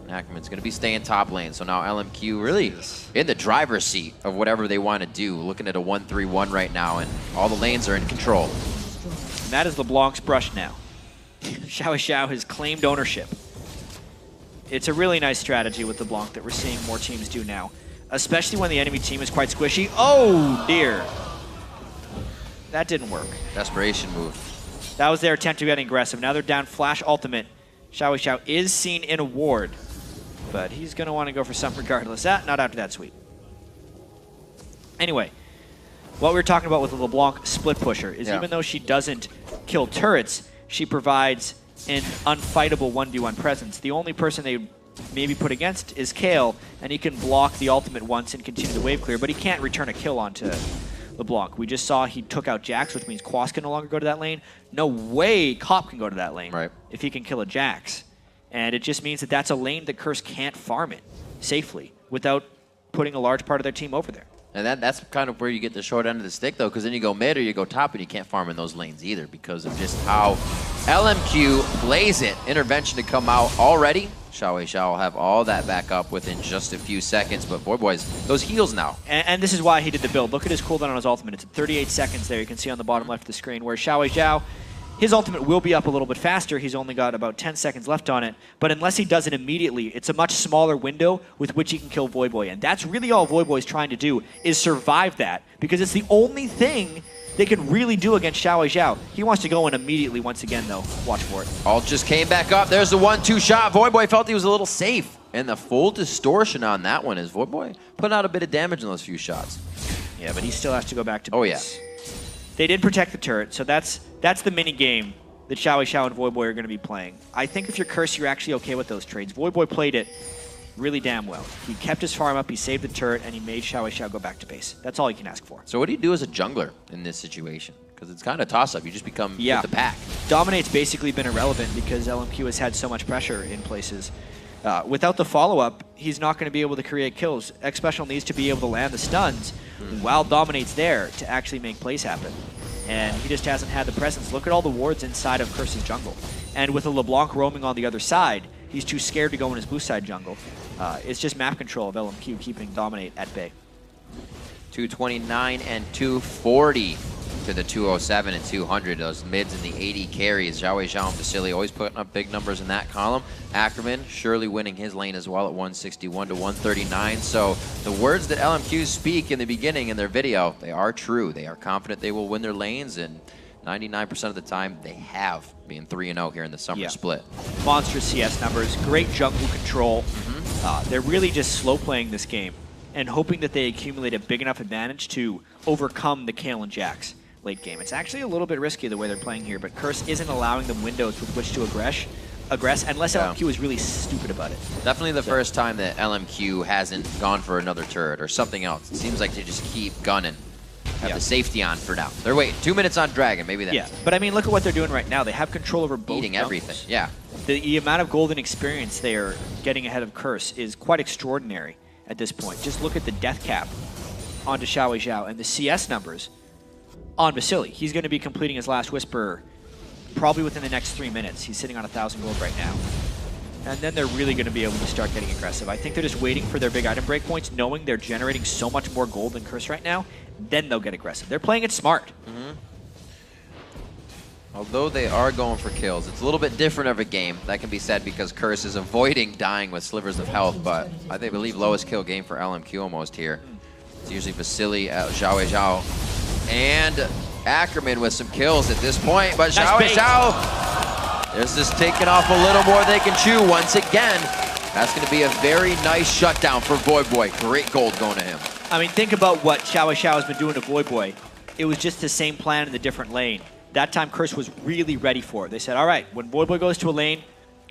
[SPEAKER 1] And Ackerman's going to be staying top lane. So now LMQ really in the driver's seat of whatever they want to do. Looking at a 1-3-1 right now, and all the lanes are in control.
[SPEAKER 2] And that is LeBlanc's brush now. Xiao has claimed ownership. It's a really nice strategy with LeBlanc that we're seeing more teams do now, especially when the enemy team is quite squishy. Oh dear. That didn't work.
[SPEAKER 1] Desperation move.
[SPEAKER 2] That was their attempt to get aggressive. Now they're down flash ultimate. Xiao is seen in a ward, but he's going to want to go for something regardless. Not after that sweep. Anyway, what we were talking about with the LeBlanc split pusher is even though she doesn't kill turrets, she provides an unfightable 1v1 presence. The only person they maybe put against is Kale, and he can block the ultimate once and continue the wave clear, but he can't return a kill onto LeBlanc. We just saw he took out Jax, which means Quas can no longer go to that lane. No way Cop can go to that lane if he can kill a Jax. And it just means that that's a lane that Curse can't farm it safely without putting a large part of their team over there.
[SPEAKER 1] And that's kind of where you get the short end of the stick, though, because then you go mid or you go top, and you can't farm in those lanes either because of just how LMQ plays it. Intervention to come out already. Xiao will have all that back up within just a few seconds, but Voidboy's those heals now.
[SPEAKER 2] And this is why he did the build. Look at his cooldown on his ultimate. It's at 38 seconds there. You can see on the bottom left of the screen where Xiao, his ultimate will be up a little bit faster. He's only got about 10 seconds left on it. But unless he does it immediately, it's a much smaller window with which he can kill Voidboy. And that's really all Voidboy's trying to do is survive that, because it's the only thing they can really do against Xiao. He wants to go in immediately once again, though. Watch for it.
[SPEAKER 1] Alt just came back up. There's the 1-2 shot. Voidboy felt he was a little safe. And the full distortion on that one is Voidboy putting out a bit of damage in those few shots.
[SPEAKER 2] Yeah, but he still has to go back to base.
[SPEAKER 1] Oh, yeah.
[SPEAKER 2] They did protect the turret, so that's the mini game that Xiao and Voidboy are going to be playing. I think if you're Curse, you're actually okay with those trades. Voidboy played it really damn well. He kept his farm up, he saved the turret, and he made Xiao go back to base. That's all you can ask for.
[SPEAKER 1] So what do you do as a jungler in this situation? Because it's kind of a toss-up. You just become with the pack.
[SPEAKER 2] Dominate's basically been irrelevant because LMQ has had so much pressure in places. Without the follow-up, he's not going to be able to create kills. X Special needs to be able to land the stuns while Dominate's there to actually make plays happen. And he just hasn't had the presence. Look at all the wards inside of Curse's jungle. And with a LeBlanc roaming on the other side, He's too scared to go in his blue side jungle. It's just map control of LMQ keeping Dominate at bay.
[SPEAKER 1] 229 and 240 to the 207 and 200. Those mids and the 80 carries. Xiao Zhao and Vasily always putting up big numbers in that column. Ackerman surely winning his lane as well at 161 to 139. So the words that LMQ speak in the beginning in their video, they are true. They are confident they will win their lanes, and 99% of the time they have, being 3-0 here in the summer split.
[SPEAKER 2] Monstrous CS numbers, great jungle control. They're really just slow playing this game and hoping that they accumulate a big enough advantage to overcome the Kayle and Jax late game. It's actually a little bit risky the way they're playing here, but Curse isn't allowing them windows with which to aggress unless LMQ is really stupid about it.
[SPEAKER 1] Definitely the first time that LMQ hasn't gone for another turret or something else. It seems like they just keep gunning. Have the safety on for now. They're waiting 2 minutes on Dragon, maybe that's...
[SPEAKER 2] Yeah, but I mean, look at what they're doing right now. They have control over both
[SPEAKER 1] eating everything, yeah.
[SPEAKER 2] The amount of golden experience they are getting ahead of Curse is quite extraordinary at this point. Just look at the death cap onto Xiao Zhao and the CS numbers on Vasily. He's going to be completing his last Whisperer probably within the next 3 minutes. He's sitting on 1,000 gold right now. And then they're really going to be able to start getting aggressive. I think they're just waiting for their big item breakpoints, knowing they're generating so much more gold than Curse right now. Then they'll get aggressive. They're playing it smart.
[SPEAKER 1] Although they are going for kills, it's a little bit different of a game. That can be said because Curse is avoiding dying with slivers of health, but I believe lowest kill game for LMQ almost here. It's usually Vasily, Xiao Zhao, and Ackerman with some kills at this point, but Xiao Zhao is just taking off a little more they can chew once again. That's going to be a very nice shutdown for Voyboy. Great gold going to him.
[SPEAKER 2] I mean, think about what Xiao Zhao has been doing to Voyboy. It was just the same plan in the different lane. That time, Curse was really ready for it. They said, all right, when Voyboy goes to a lane,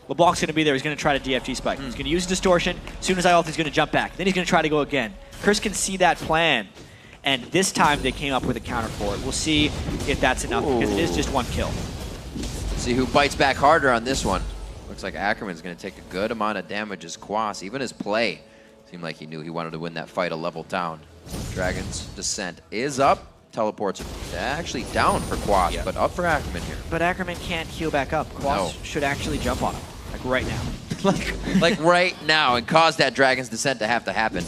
[SPEAKER 2] LeBlanc's going to be there. He's going to try to DFG spike. He's going to use distortion. As soon as I ult, he's going to jump back. Then he's going to try to go again. Curse can see that plan. And this time, they came up with a counter for it. We'll see if that's enough, because it is just one kill.
[SPEAKER 1] Let's see who bites back harder on this one. Looks like Ackerman's going to take a good amount of damage as Quas. Even his play seemed like he knew he wanted to win that fight a level down. Dragon's Descent is up. Teleports actually down for Quas, but up for Ackerman here.
[SPEAKER 2] But Ackerman can't heal back up. Quas should actually jump on him, like right now.
[SPEAKER 1] like right now, and cause that Dragon's Descent to have to happen.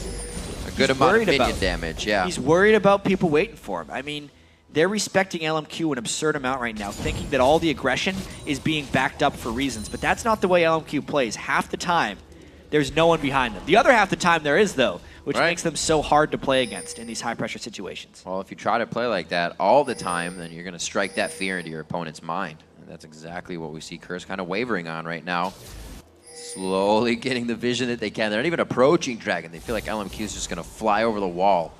[SPEAKER 1] A good amount of minion damage,
[SPEAKER 2] He's worried about people waiting for him. I mean, they're respecting LMQ an absurd amount right now, thinking that all the aggression is being backed up for reasons. But that's not the way LMQ plays. Half the time, there's no one behind them. The other half the time there is, though, which makes them so hard to play against in these high-pressure situations.
[SPEAKER 1] Well, if you try to play like that all the time, then you're going to strike that fear into your opponent's mind. And that's exactly what we see Curse kind of wavering on right now. Slowly getting the vision that they can. They're not even approaching Dragon. They feel like LMQ is just going to fly over the wall.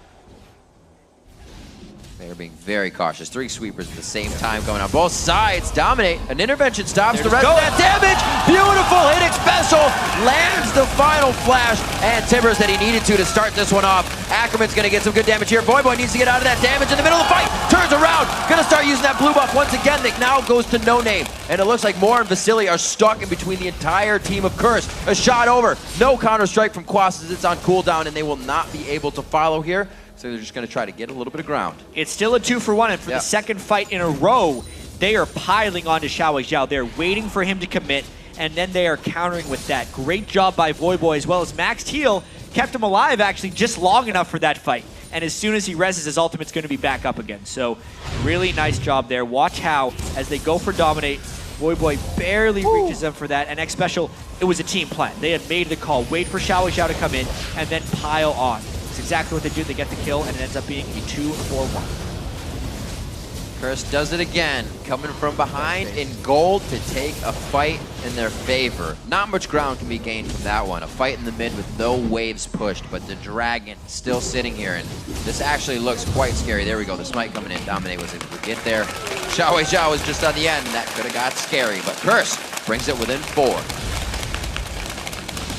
[SPEAKER 1] They're being very cautious. 3 sweepers at the same time going on both sides. Dominate. An intervention stops the rest of that damage. Beautiful hitting special. Lands the final flash. And Timbers that he needed to start this one off. Ackerman's going to get some good damage here. Voyboy needs to get out of that damage in the middle of the fight. Turns around. Going to start using that blue buff once again. That now goes to No Name. And it looks like Moore and Vasily are stuck in between the entire team of Curse. A shot over. No counter-strike from Quas as it's on cooldown, and they will not be able to follow here. So they're just going to try to get a little bit of ground.
[SPEAKER 2] It's still a 2-for-1, and for the second fight in a row, they are piling onto Xiao Zhao. They're waiting for him to commit, and then they are countering with that. Great job by Voyboy, as well as maxed heal. Kept him alive, actually, just long enough for that fight. And as soon as he reses, his ultimate's going to be back up again. So really nice job there. Watch how, as they go for Dominate, Voyboy barely reaches them for that. And X Special, it was a team plan. They had made the call. Wait for Xiao Zhao to come in, and then pile on. Exactly what they do. They get the kill, and it ends up being a 2-for-1.
[SPEAKER 1] Curse does it again, coming from behind in gold to take a fight in their favor. Not much ground can be gained from that one. A fight in the mid with no waves pushed, but the Dragon still sitting here, and this actually looks quite scary. There we go, the smite coming in. Dominate was able to get there. Xiao Zhao was just on the end. That could have got scary, but Curse brings it within 4.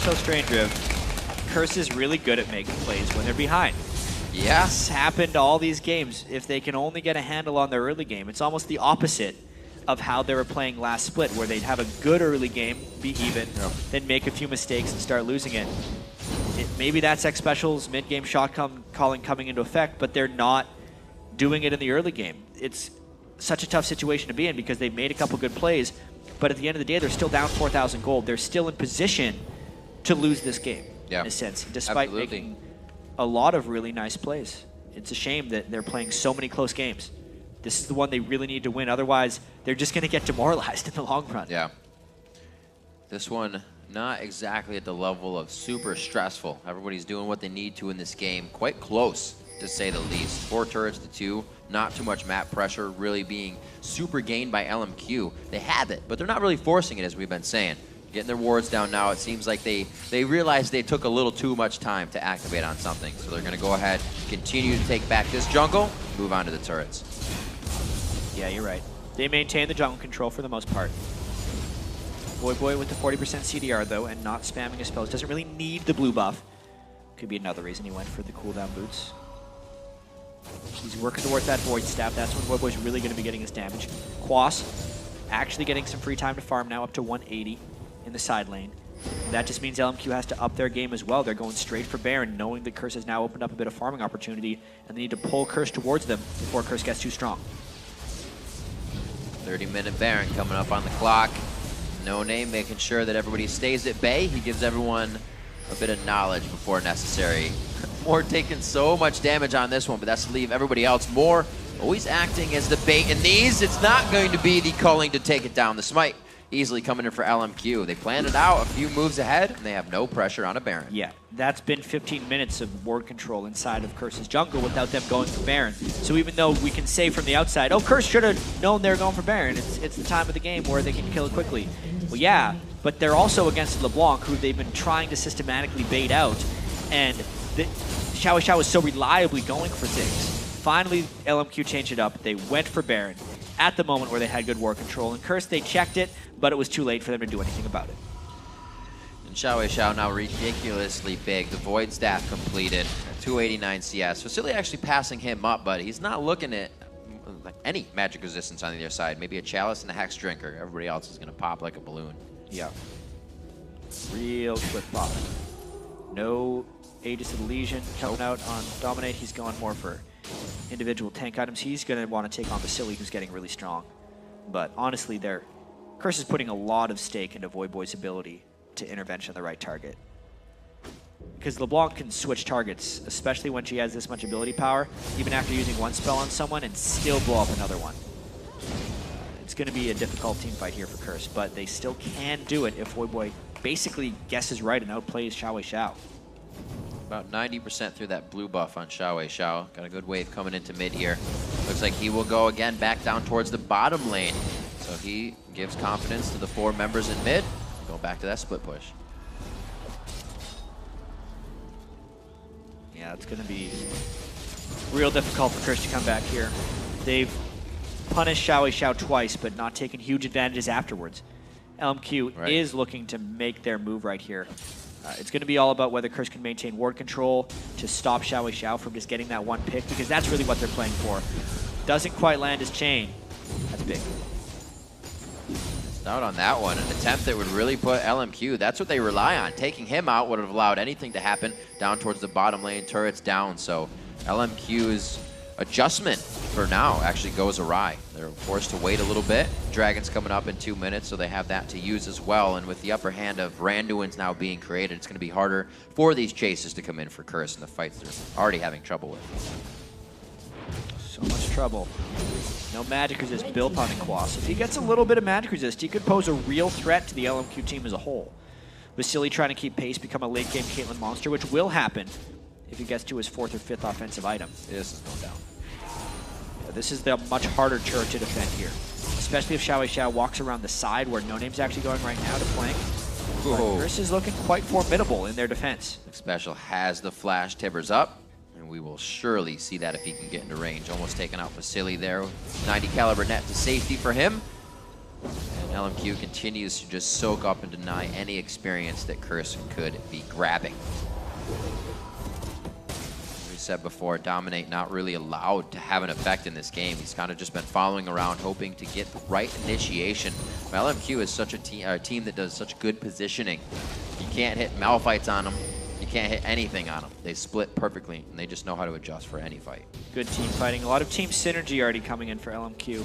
[SPEAKER 2] So strange, Riv. Curse is really good at making plays when they're behind.
[SPEAKER 1] Yeah.
[SPEAKER 2] This happened to all these games. If they can only get a handle on their early game, it's almost the opposite of how they were playing last split, where they'd have a good early game, be even, then make a few mistakes and start losing it. Maybe that's X Special's mid-game shot calling coming into effect, but they're not doing it in the early game. It's such a tough situation to be in because they've made a couple good plays, But at the end of the day, they're still down 4,000 gold. They're still in position to lose this game, in a sense, despite making a lot of really nice plays. It's a shame that they're playing so many close games. This is the one they really need to win. Otherwise, they're just going to get demoralized in the long run.
[SPEAKER 1] Yeah. This one, not exactly at the level of super stressful. Everybody's doing what they need to in this game. Quite close, to say the least. 4 turrets to 2. Not too much map pressure really being super gained by LMQ. They have it, but they're not really forcing it, as we've been saying. Getting their wards down now. It seems like they realized they took a little too much time to activate on something. So they're going to go ahead, continue to take back this jungle, move on to the turrets.
[SPEAKER 2] Yeah, you're right. They maintain the jungle control for the most part. Voyboy with the 40% CDR, though, and not spamming his spells. Doesn't really need the blue buff. Could be another reason he went for the cooldown boots. He's working towards that Void Staff. That's when Voyboy's really going to be getting his damage. Quas actually getting some free time to farm now, up to 180 in the side lane. And that just means LMQ has to up their game as well. They're going straight for Baron, knowing that Curse has now opened up a bit of farming opportunity, and they need to pull Curse towards them before Curse gets too strong.
[SPEAKER 1] 30-minute Baron coming up on the clock. No Name making sure that everybody stays at bay. He gives everyone a bit of knowledge before necessary. More taking so much damage on this one, but that's to leave everybody else more always acting as the bait in these. It's not going to be the culling to take it down. The smite easily coming in for LMQ. They planned it out a few moves ahead, and they have no pressure on a Baron.
[SPEAKER 2] Yeah, that's been 15 minutes of ward control inside of Curse's jungle without them going for Baron. So even though we can say from the outside, oh, Curse should have known they were going for Baron. It's the time of the game where they can kill it quickly. Well, yeah, but they're also against LeBlanc, who they've been trying to systematically bait out. And Xiao was so reliably going for things. Finally, LMQ changed it up. They went for Baron at the moment where they had good war control. And Curse, they checked it, but it was too late for them to do anything about it.
[SPEAKER 1] And Xiao now ridiculously big. The Void Staff completed. 289 CS. Facility actually passing him up, but he's not looking at any magic resistance on the other side. Maybe a Chalice and a Hex Drinker. Everybody else is going to pop like a balloon.
[SPEAKER 2] Yeah. Real quick pop. No Aegis of the Legion coming out on Dominate. He's going more for individual tank items. He's going to want to take on Vasily, who's getting really strong. But honestly, Curse is putting a lot of stake into Voyboy's ability to intervention the right target. Because LeBlanc can switch targets, especially when she has this much ability power, even after using one spell on someone, and still blow up another one. It's going to be a difficult team fight here for Curse, but they still can do it if Voyboy basically guesses right and outplays Xiao.
[SPEAKER 1] About 90% through that blue buff on Xiao. Got a good wave coming into mid here. Looks like he will go again back down towards the bottom lane. So he gives confidence to the 4 members in mid. Go back to that split push.
[SPEAKER 2] Yeah, it's going to be real difficult for Curse to come back here. They've punished Xiao twice, but not taken huge advantages afterwards. LMQ is looking to make their move right here. It's going to be all about whether Curse can maintain ward control to stop Xiao from just getting that one pick, because that's really what they're playing for. Doesn't quite land his chain. That's big.
[SPEAKER 1] Out on that one, an attempt that would really put LMQ, that's what they rely on. Taking him out would have allowed anything to happen down towards the bottom lane, turrets down. So LMQ's adjustment for now actually goes awry. They're forced to wait a little bit. Dragon's coming up in 2 minutes, so they have that to use as well. And with the upper hand of Randuin's now being created, it's going to be harder for these chases to come in for Curse in the fights they're already having trouble with.
[SPEAKER 2] So much trouble. No magic resist built on Quas. If he gets a little bit of magic resist, he could pose a real threat to the LMQ team as a whole. Vasily trying to keep pace, become a late game Caitlyn monster, which will happen if he gets to his 4th or 5th offensive item.
[SPEAKER 1] This is no doubt.
[SPEAKER 2] Yeah, this is the much harder turret to defend here, especially if Xiao walks around the side where No Name's actually going right now to flank. Curse is looking quite formidable in their defense.
[SPEAKER 1] Special has the flash, Tibbers up. And we will surely see that if he can get into range. Almost taking out Vasily there. 90 caliber net to safety for him. And LMQ continues to just soak up and deny any experience that Curse could be grabbing. As we said before, Dominate not really allowed to have an effect in this game. He's kind of just been following around, hoping to get the right initiation. LMQ is such a team that does such good positioning. You can't hit Malphites on them. Can't hit anything on them. They split perfectly, and they just know how to adjust for any fight.
[SPEAKER 2] Good team fighting. A lot of team synergy already coming in for LMQ.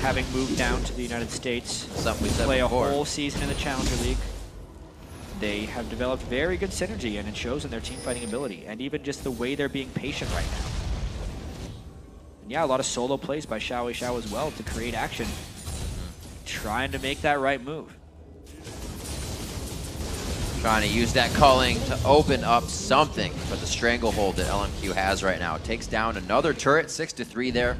[SPEAKER 2] having moved down to the United States,
[SPEAKER 1] Something we said
[SPEAKER 2] play
[SPEAKER 1] before.
[SPEAKER 2] a whole season in the Challenger League, they have developed very good synergy, and it shows in their team fighting ability, and even just the way they're being patient right now. And yeah, a lot of solo plays by Xiao Xiao as well to create action, trying to make that right move.
[SPEAKER 1] Trying to use that culling to open up something, but the stranglehold that LMQ has right now takes down another turret, 6-3 there,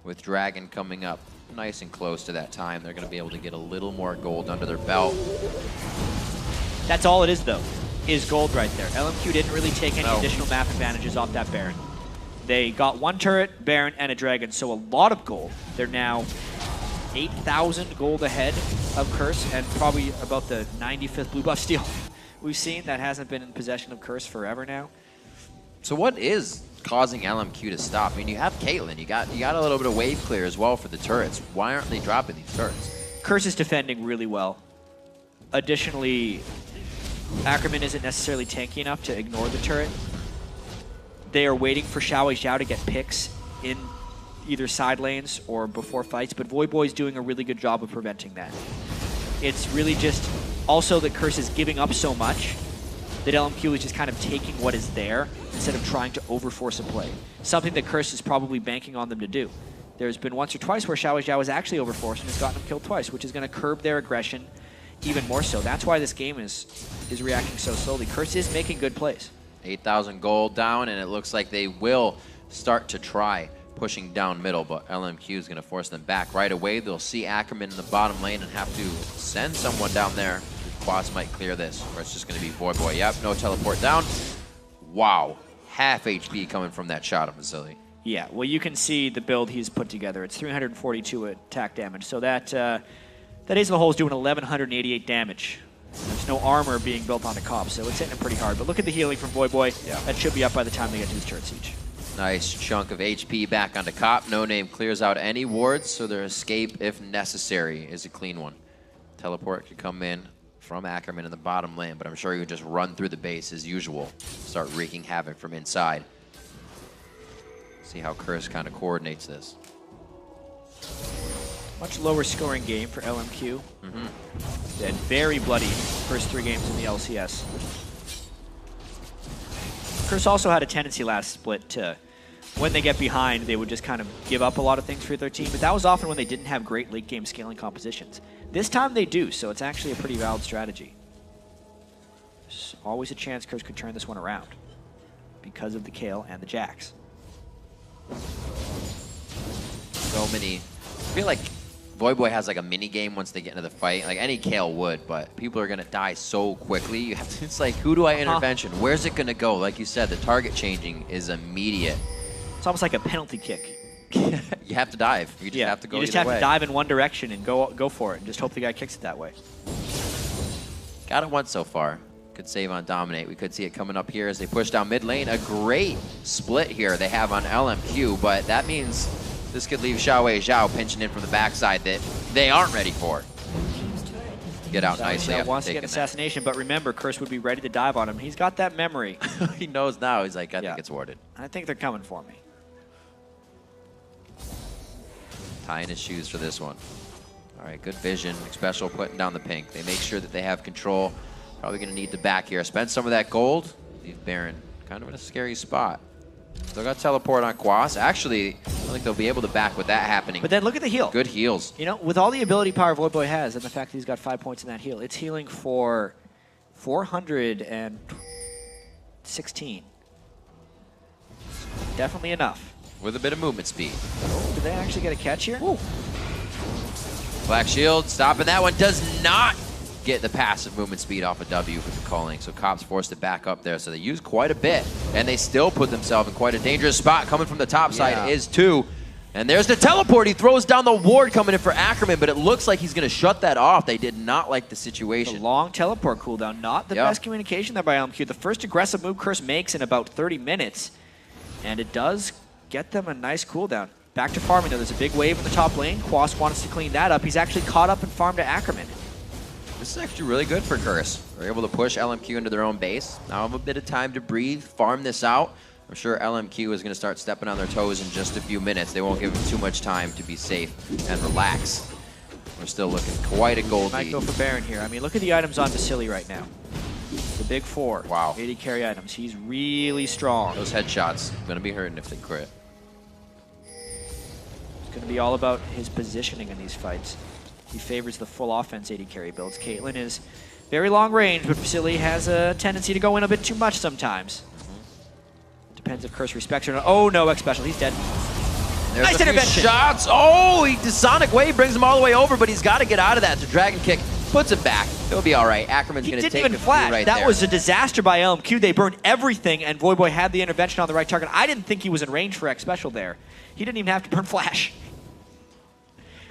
[SPEAKER 1] with Dragon coming up nice and close to that time. They're going to be able to get a little more gold under their belt.
[SPEAKER 2] That's all it is, though, is gold right there. LMQ didn't really take any additional map advantages off that Baron. They got one turret, Baron, and a Dragon, so a lot of gold. They're now 8,000 gold ahead of Curse, and probably about the 95th blue buff steal we've seen that hasn't been in possession of Curse forever now.
[SPEAKER 1] So what is causing LMQ to stop? I mean, you have Caitlyn, you got a little bit of wave clear as well for the turrets. Why aren't they dropping these turrets?
[SPEAKER 2] Curse is defending really well. Additionally, Ackerman isn't necessarily tanky enough to ignore the turret. They are waiting for Xiao Xiao to get picks in either side lanes or before fights, but Voyboy's doing a really good job of preventing that. It's really just also that Curse is giving up so much that LMQ is just kind of taking what is there instead of trying to overforce a play. Something that Curse is probably banking on them to do. There's been once or twice where Xiao Xiao has actually overforced and has gotten them killed twice, which is going to curb their aggression even more so. That's why this game is reacting so slowly. Curse is making good plays.
[SPEAKER 1] 8,000 gold down, and it looks like they will start to try pushing down middle, but LMQ is going to force them back right away. They'll see Ackerman in the bottom lane and have to send someone down there. Quas might clear this, or it's just going to be Voyboy. Yep, no teleport down. Wow, half HP coming from that shot of Vasily.
[SPEAKER 2] Yeah, well, you can see the build he's put together. It's 342 attack damage, so that Ace of the Hole is doing 1,188 damage. There's no armor being built onto Cobb, so it's hitting him pretty hard. But look at the healing from Voyboy. Yeah. That should be up by the time they get to his turret siege.
[SPEAKER 1] Nice chunk of HP back onto Cop. No Name clears out any wards, so their escape, if necessary, is a clean one. Teleport could come in from Ackerman in the bottom lane, but I'm sure he would just run through the base as usual, start wreaking havoc from inside. See how Curse kind of coordinates this.
[SPEAKER 2] Much lower scoring game for LMQ. They had very bloody first 3 games in the LCS. Curse also had a tendency last split to, when they get behind, they would just kind of give up a lot of things for their team, but that was often when they didn't have great late game scaling compositions. This time they do, so it's actually a pretty valid strategy. There's always a chance Curse could turn this one around because of the Kayle and the Jax.
[SPEAKER 1] So many. I feel like Voyboy has like a mini game once they get into the fight. Like any Kayle would, but people are gonna die so quickly. You have to, it's like, who do I intervention? Where's it gonna go? Like you said, the target changing is immediate.
[SPEAKER 2] It's almost like a penalty kick.
[SPEAKER 1] You have to dive. You just have to go.
[SPEAKER 2] You just have to dive in one direction and go for it, and just hope the guy kicks it that way.
[SPEAKER 1] Got it once so far. Could save on Dominate. We could see it coming up here as they push down mid lane. A great split here they have on LMQ, but that means this could leave Xiao Xiao pinching in from the backside that they aren't ready for. Get out nicely.
[SPEAKER 2] Wants to get assassination, but remember, Curse would be ready to dive on him. He's got that memory.
[SPEAKER 1] He knows now. He's like, I think it's warded.
[SPEAKER 2] I think they're coming for me.
[SPEAKER 1] Tying his shoes for this one. All right, good vision. Special putting down the pink. They make sure that they have control. Probably going to need the back here. Spend some of that gold. Leave Baron kind of in a scary spot. Still got teleport on Quas. Actually, I don't think they'll be able to back with that happening.
[SPEAKER 2] But then look at the heal.
[SPEAKER 1] Good heals.
[SPEAKER 2] You know, with all the ability power Voyboy has and the fact that he's got 5 points in that heal, it's healing for 416. Definitely enough.
[SPEAKER 1] With a bit of movement speed.
[SPEAKER 2] Oh, did they actually get a catch here?
[SPEAKER 1] Woo. Black Shield stopping that one. Does not get the passive movement speed off of W for the calling. So Cop's forced to back up there. So they use quite a bit. And they still put themselves in quite a dangerous spot. Coming from the top side is 2. And there's the teleport. He throws down the ward coming in for Ackerman, but it looks like he's going to shut that off. They did not like the situation.
[SPEAKER 2] The long teleport cooldown. Not the best communication there by LMQ. The first aggressive move Curse makes in about 30 minutes. And it does get them a nice cooldown. Back to farming though. There's a big wave in the top lane. Quas wants to clean that up. He's actually caught up and farmed to Ackerman.
[SPEAKER 1] This is actually really good for Curse. They're able to push LMQ into their own base. Now have a bit of time to breathe, farm this out. I'm sure LMQ is going to start stepping on their toes in just a few minutes. They won't give him too much time to be safe and relax. We're still looking quite a gold
[SPEAKER 2] Might go for Baron here. I mean, look at the items on Vasily right now. The big 4.
[SPEAKER 1] Wow.
[SPEAKER 2] 80 carry items. He's really strong.
[SPEAKER 1] Those headshots going to be hurting if they crit.
[SPEAKER 2] It's going to be all about his positioning in these fights. He favors the full offense 80 carry builds. Caitlyn is very long range, but Vasily has a tendency to go in a bit too much sometimes. Depends if Curse respects her or not. Oh no, X special. He's dead.
[SPEAKER 1] There's
[SPEAKER 2] nice
[SPEAKER 1] a few
[SPEAKER 2] intervention.
[SPEAKER 1] shots. Oh, the Sonic Wave brings him all the way over, but he's got to get out of that. The Dragon Kick puts it back. It'll be all right. Ackerman's going to take the
[SPEAKER 2] flash.
[SPEAKER 1] right
[SPEAKER 2] that
[SPEAKER 1] there.
[SPEAKER 2] was a disaster by LMQ. They burned everything, and Voyboy had the intervention on the right target. I didn't think he was in range for X special there. He didn't even have to burn flash.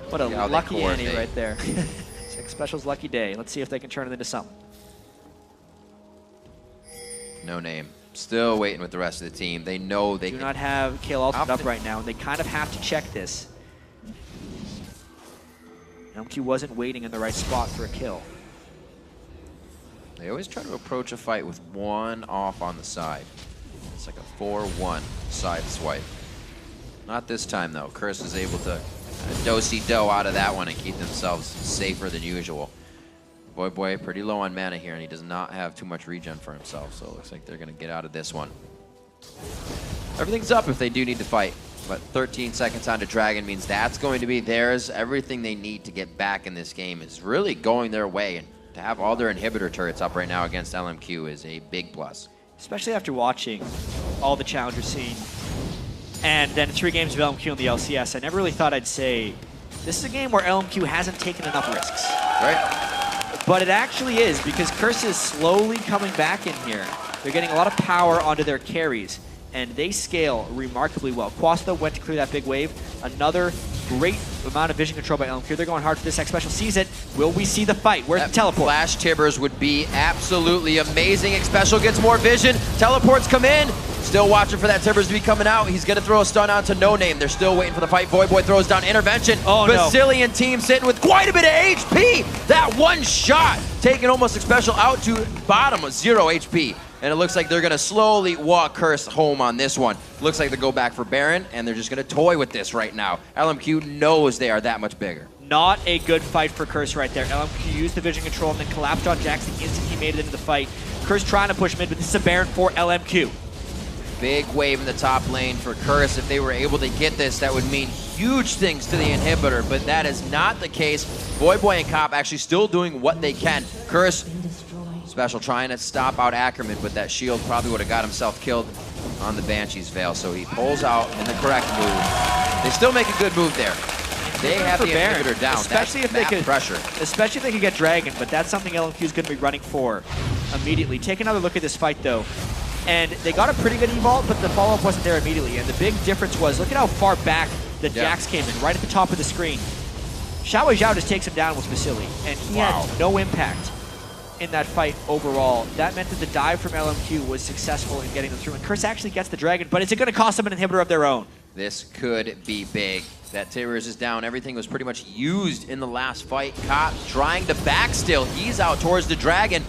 [SPEAKER 2] What a lucky Annie right there. X special's lucky day. Let's see if they can turn it into something.
[SPEAKER 1] No name. Still waiting with the rest of the team. They know they
[SPEAKER 2] do not have Kale ultimate up right now, and they kind of have to check this. LMQ wasn't waiting in the right spot for a kill.
[SPEAKER 1] They always try to approach a fight with one off on the side. It's like a 4-1 side swipe. Not this time, though. Curse is able to do-si-do out of that one and keep themselves safer than usual. Voyboy pretty low on mana here, and he does not have too much regen for himself, so it looks like they're going to get out of this one. Everything's up if they do need to fight, but 13 seconds onto Dragon means that's going to be theirs. Everything they need to get back in this game is really going their way, and to have all their inhibitor turrets up right now against LMQ is a big plus.
[SPEAKER 2] Especially after watching all the Challenger scene, and then 3 games of LMQ in the LCS, I never really thought I'd say, this is a game where LMQ hasn't taken enough risks.
[SPEAKER 1] Right?
[SPEAKER 2] But it actually is, because Curse is slowly coming back in here. They're getting a lot of power onto their carries, and they scale remarkably well. Quasta went to clear that big wave. Another great amount of vision control by LMQ. They're going hard for this. X Special sees it. Will we see the fight? Where's the teleport?
[SPEAKER 1] Flash Tibbers would be absolutely amazing. X Special gets more vision. Teleports come in. Still watching for that Tibbers to be coming out. He's going to throw a stun out to No Name. They're still waiting for the fight. Voyboy throws down intervention.
[SPEAKER 2] Oh,
[SPEAKER 1] Vasily and team sitting with quite a bit of HP. That one shot taking almost X Special out to bottom with 0 HP. And it looks like they're going to slowly walk Curse home on this one. Looks like they go back for Baron, and they're just going to toy with this right now. LMQ knows they are that much bigger.
[SPEAKER 2] Not a good fight for Curse right there. LMQ used the vision control and then collapsed on Jax the instant he made it into the fight. Curse trying to push mid, but this is a Baron for LMQ.
[SPEAKER 1] Big wave in the top lane for Curse. If they were able to get this, that would mean huge things to the inhibitor, but that is not the case. Voyboy and Cop actually still doing what they can. Curse Special trying to stop out Ackerman, but that shield probably would have got himself killed on the Banshee's Veil, so he pulls out in the correct move. They still make a good move there. They have the inhibitor down.
[SPEAKER 2] Especially if they could
[SPEAKER 1] pressure.
[SPEAKER 2] Especially if they could get Dragon, but that's something LMQ is going to be running for immediately. Take another look at this fight, though. And they got a pretty good evault, but the follow-up wasn't there immediately. And the big difference was, look at how far back the Jax came in, right at the top of the screen. Xiao Zhao just takes him down with Vasily, and he had no impact in that fight overall. That meant that the dive from LMQ was successful in getting them through. And Curse actually gets the Dragon, but is it going to cost them an inhibitor of their own?
[SPEAKER 1] This could be big. That Tibbers is down. Everything was pretty much used in the last fight. Cop trying to back still. He's out towards the Dragon.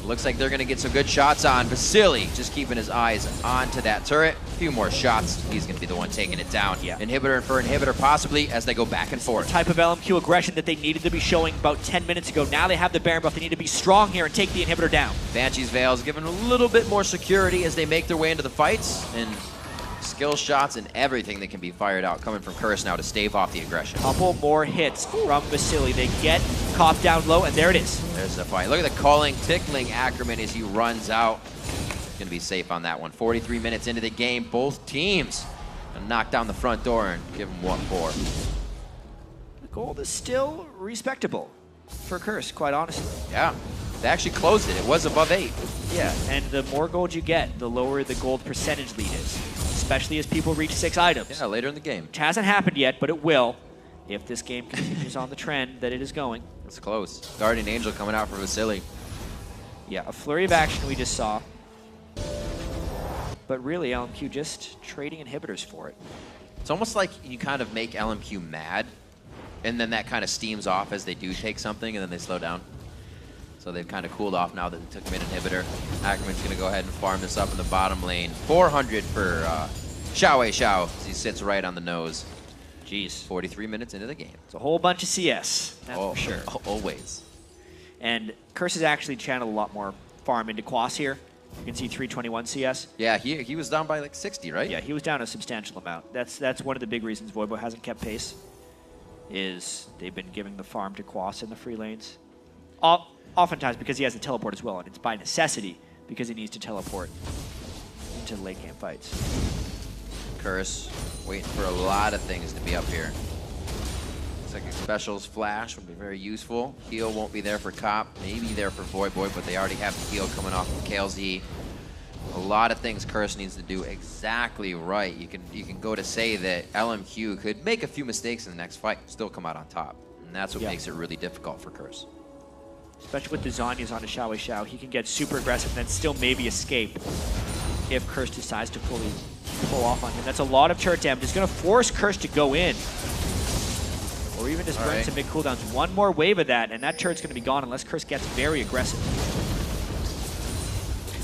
[SPEAKER 1] Looks like they're going to get some good shots on. Vasily just keeping his eyes onto that turret. A few more shots. He's going to be the one taking it down.
[SPEAKER 2] Yeah.
[SPEAKER 1] Inhibitor for inhibitor possibly as they go back and forth.
[SPEAKER 2] The type of LMQ aggression that they needed to be showing about 10 minutes ago. Now they have the Baron buff. They need to be strong here and take the inhibitor down.
[SPEAKER 1] Banshee's Veil is given a little bit more security as they make their way into the fights. And skill shots and everything that can be fired out coming from Curse now to stave off the aggression.
[SPEAKER 2] Couple more hits from Vasily. They get Cough down low, and there it is.
[SPEAKER 1] There's the fight. Look at the calling, tickling Ackerman as he runs out. He's going to be safe on that one. 43 minutes into the game, both teams gonna knock down the front door and give them what for.
[SPEAKER 2] The gold is still respectable for Curse, quite honestly.
[SPEAKER 1] Yeah, they actually closed it. It was above 8.
[SPEAKER 2] Yeah, and the more gold you get, the lower the gold percentage lead is, especially as people reach 6 items.
[SPEAKER 1] Yeah, later in the game.
[SPEAKER 2] Which hasn't happened yet, but it will if this game continues on the trend that it is going.
[SPEAKER 1] It's close. Guardian Angel coming out for Vasily.
[SPEAKER 2] Yeah, a flurry of action we just saw. But really, LMQ just trading inhibitors for it.
[SPEAKER 1] It's almost like you kind of make LMQ mad, and then that kind of steams off as they do take something, and then they slow down. So they've kind of cooled off now that they took mid inhibitor. Ackerman's going to go ahead and farm this up in the bottom lane. 400 for Xiao as he sits right on the nose.
[SPEAKER 2] Jeez.
[SPEAKER 1] 43 minutes into the game.
[SPEAKER 2] It's a whole bunch of CS, that's for sure.
[SPEAKER 1] Always.
[SPEAKER 2] And Curse has actually channeled a lot more farm into Quas here. You can see 321 CS.
[SPEAKER 1] Yeah, he was down by like 60, right?
[SPEAKER 2] Yeah, he was down a substantial amount. That's one of the big reasons Voibo hasn't kept pace, is they've been giving the farm to Quas in the free lanes. Oftentimes because he has to teleport as well, and it's by necessity because he needs to teleport into late game fights.
[SPEAKER 1] Curse waiting for a lot of things to be up here. Looks like a specials flash would be very useful. Heal won't be there for Cop, maybe there for Voiboy, but they already have the heal coming off of KLZ. A lot of things Curse needs to do exactly right. You can go to say that LMQ could make a few mistakes in the next fight, still come out on top, and that's what makes it really difficult for Curse.
[SPEAKER 2] Especially with the Zhonya's onto Xiao, he can get super aggressive and then still maybe escape if Curse decides to fully pull off on him. That's a lot of turret damage. It's going to force Curse to go in. Or even just burn some big cooldowns. One more wave of that, and that turret's going to be gone unless Curse gets very aggressive.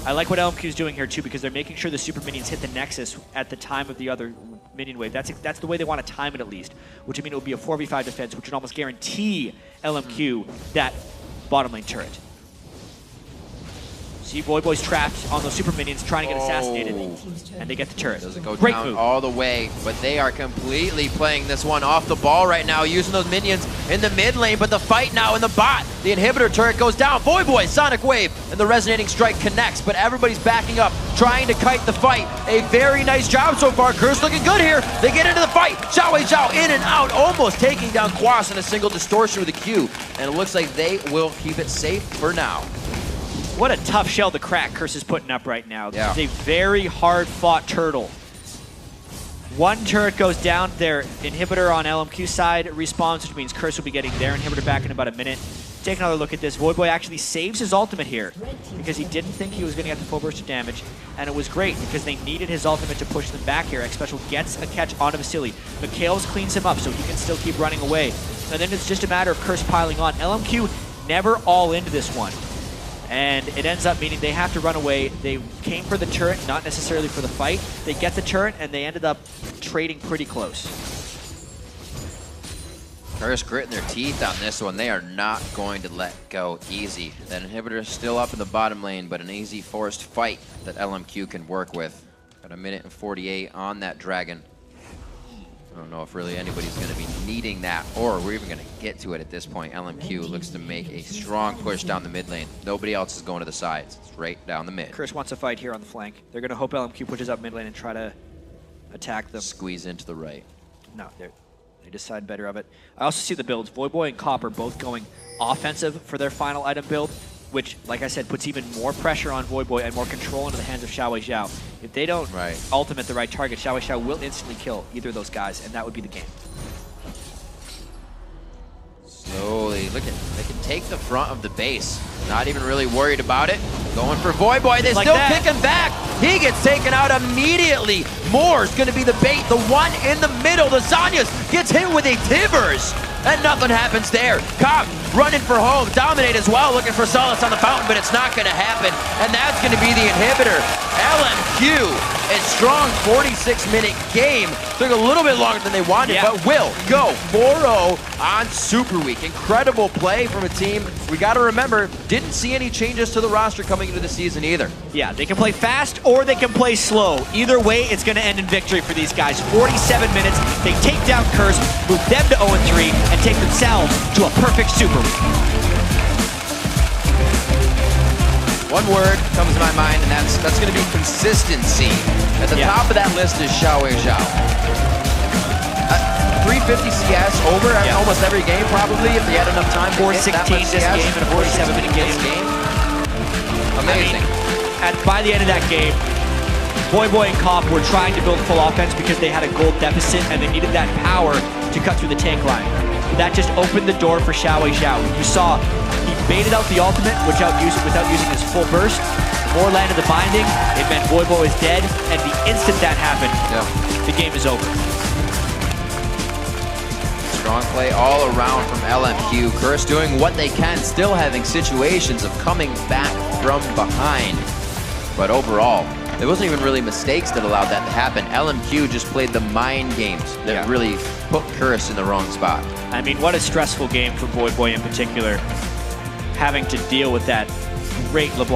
[SPEAKER 2] I like what LMQ is doing here too, because they're making sure the super minions hit the Nexus at the time of the other minion wave. That's the way they want to time it at least, which would mean it would be a 4v5 defense, which would almost guarantee LMQ that bottom lane turret. See, Voiboy's trapped on those super minions trying to get assassinated, and they get the turret.
[SPEAKER 1] Doesn't go
[SPEAKER 2] Great
[SPEAKER 1] down
[SPEAKER 2] move.
[SPEAKER 1] all the way, but they are completely playing this one off the ball right now, using those minions in the mid lane, but the fight now in the bot. The inhibitor turret goes down. Voiboy, Sonic Wave, and the resonating strike connects, but everybody's backing up, trying to kite the fight. A very nice job so far. Curse looking good here. They get into the fight. Xiao in and out, almost taking down Quas in a single distortion with a Q, and it looks like they will keep it safe for now.
[SPEAKER 2] What a tough shell to crack Curse is putting up right now.
[SPEAKER 1] Yeah.
[SPEAKER 2] This is a very hard-fought turtle. One turret goes down, their inhibitor on LMQ side respawns, which means Curse will be getting their inhibitor back in about a minute. Take another look at this. Voidboy actually saves his ultimate here because he didn't think he was going to get the full burst of damage, and it was great because they needed his ultimate to push them back here. X Special gets a catch onto Vasily. Mikhails cleans him up so he can still keep running away. And then it's just a matter of Curse piling on. LMQ never all into this one. And it ends up meaning they have to run away. They came for the turret, not necessarily for the fight. They get the turret, and they ended up trading pretty close.
[SPEAKER 1] Curse gritting their teeth on this one. They are not going to let go easy. That inhibitor is still up in the bottom lane, but an easy forced fight that LMQ can work with. Got a minute and 48 on that dragon. I don't know if really anybody's going to be needing that, or we're even going to get to it at this point. LMQ looks to make a strong push down the mid lane. Nobody else is going to the sides. It's right down the mid.
[SPEAKER 2] Curse wants a fight here on the flank. They're going to hope LMQ pushes up mid lane and try to attack them.
[SPEAKER 1] Squeeze into the right.
[SPEAKER 2] No, they decide better of it. I also see the builds. Voiboy and Copper both going offensive for their final item build, which, like I said, puts even more pressure on Voiboy and more control into the hands of Xiao. If they don't ultimate the right target, Xiao will instantly kill either of those guys, and that would be the game.
[SPEAKER 1] Slowly, look at, they can take the front of the base. Not even really worried about it. Going for Voiboy, they still kick him back. He gets taken out immediately. Moore's gonna be the bait, the one in the middle. The Zhonya's gets hit with a Tivers, and nothing happens there. Cop running for home, Dominate as well, looking for solace on the fountain, but it's not gonna happen, and that's gonna be the inhibitor. LMQ, a strong 46-minute game. Took a little bit longer than they wanted, but will go 4-0 on Superweek. Incredible play from a team. We gotta remember, didn't see any changes to the roster coming into the season either.
[SPEAKER 2] Yeah, they can play fast or they can play slow. Either way, it's gonna end in victory for these guys. 47 minutes, they take down Curse, move them to 0-3, and take themselves to a perfect Super Week.
[SPEAKER 1] One word comes to my mind, and that's going to be consistency. At the top of that list is Xiao. 350 CS over at almost every game, probably, if they had enough time.
[SPEAKER 2] 416 this game and a 47-minute game.
[SPEAKER 1] Amazing.
[SPEAKER 2] I mean, by the end of that game, Voiboy and Cop were trying to build full offense because they had a gold deficit and they needed that power to cut through the tank line. That just opened the door for Xiao. You saw he baited out the ultimate without using his full burst. More landed the binding. It meant Voiboy is dead, and the instant that happened, the game is over.
[SPEAKER 1] Strong play all around from LMQ. Curse doing what they can, still having situations of coming back from behind. But overall, there wasn't even really mistakes that allowed that to happen. LMQ just played the mind games that really put Curse in the wrong spot.
[SPEAKER 2] I mean, what a stressful game for Boy in particular, having to deal with that great LeBlanc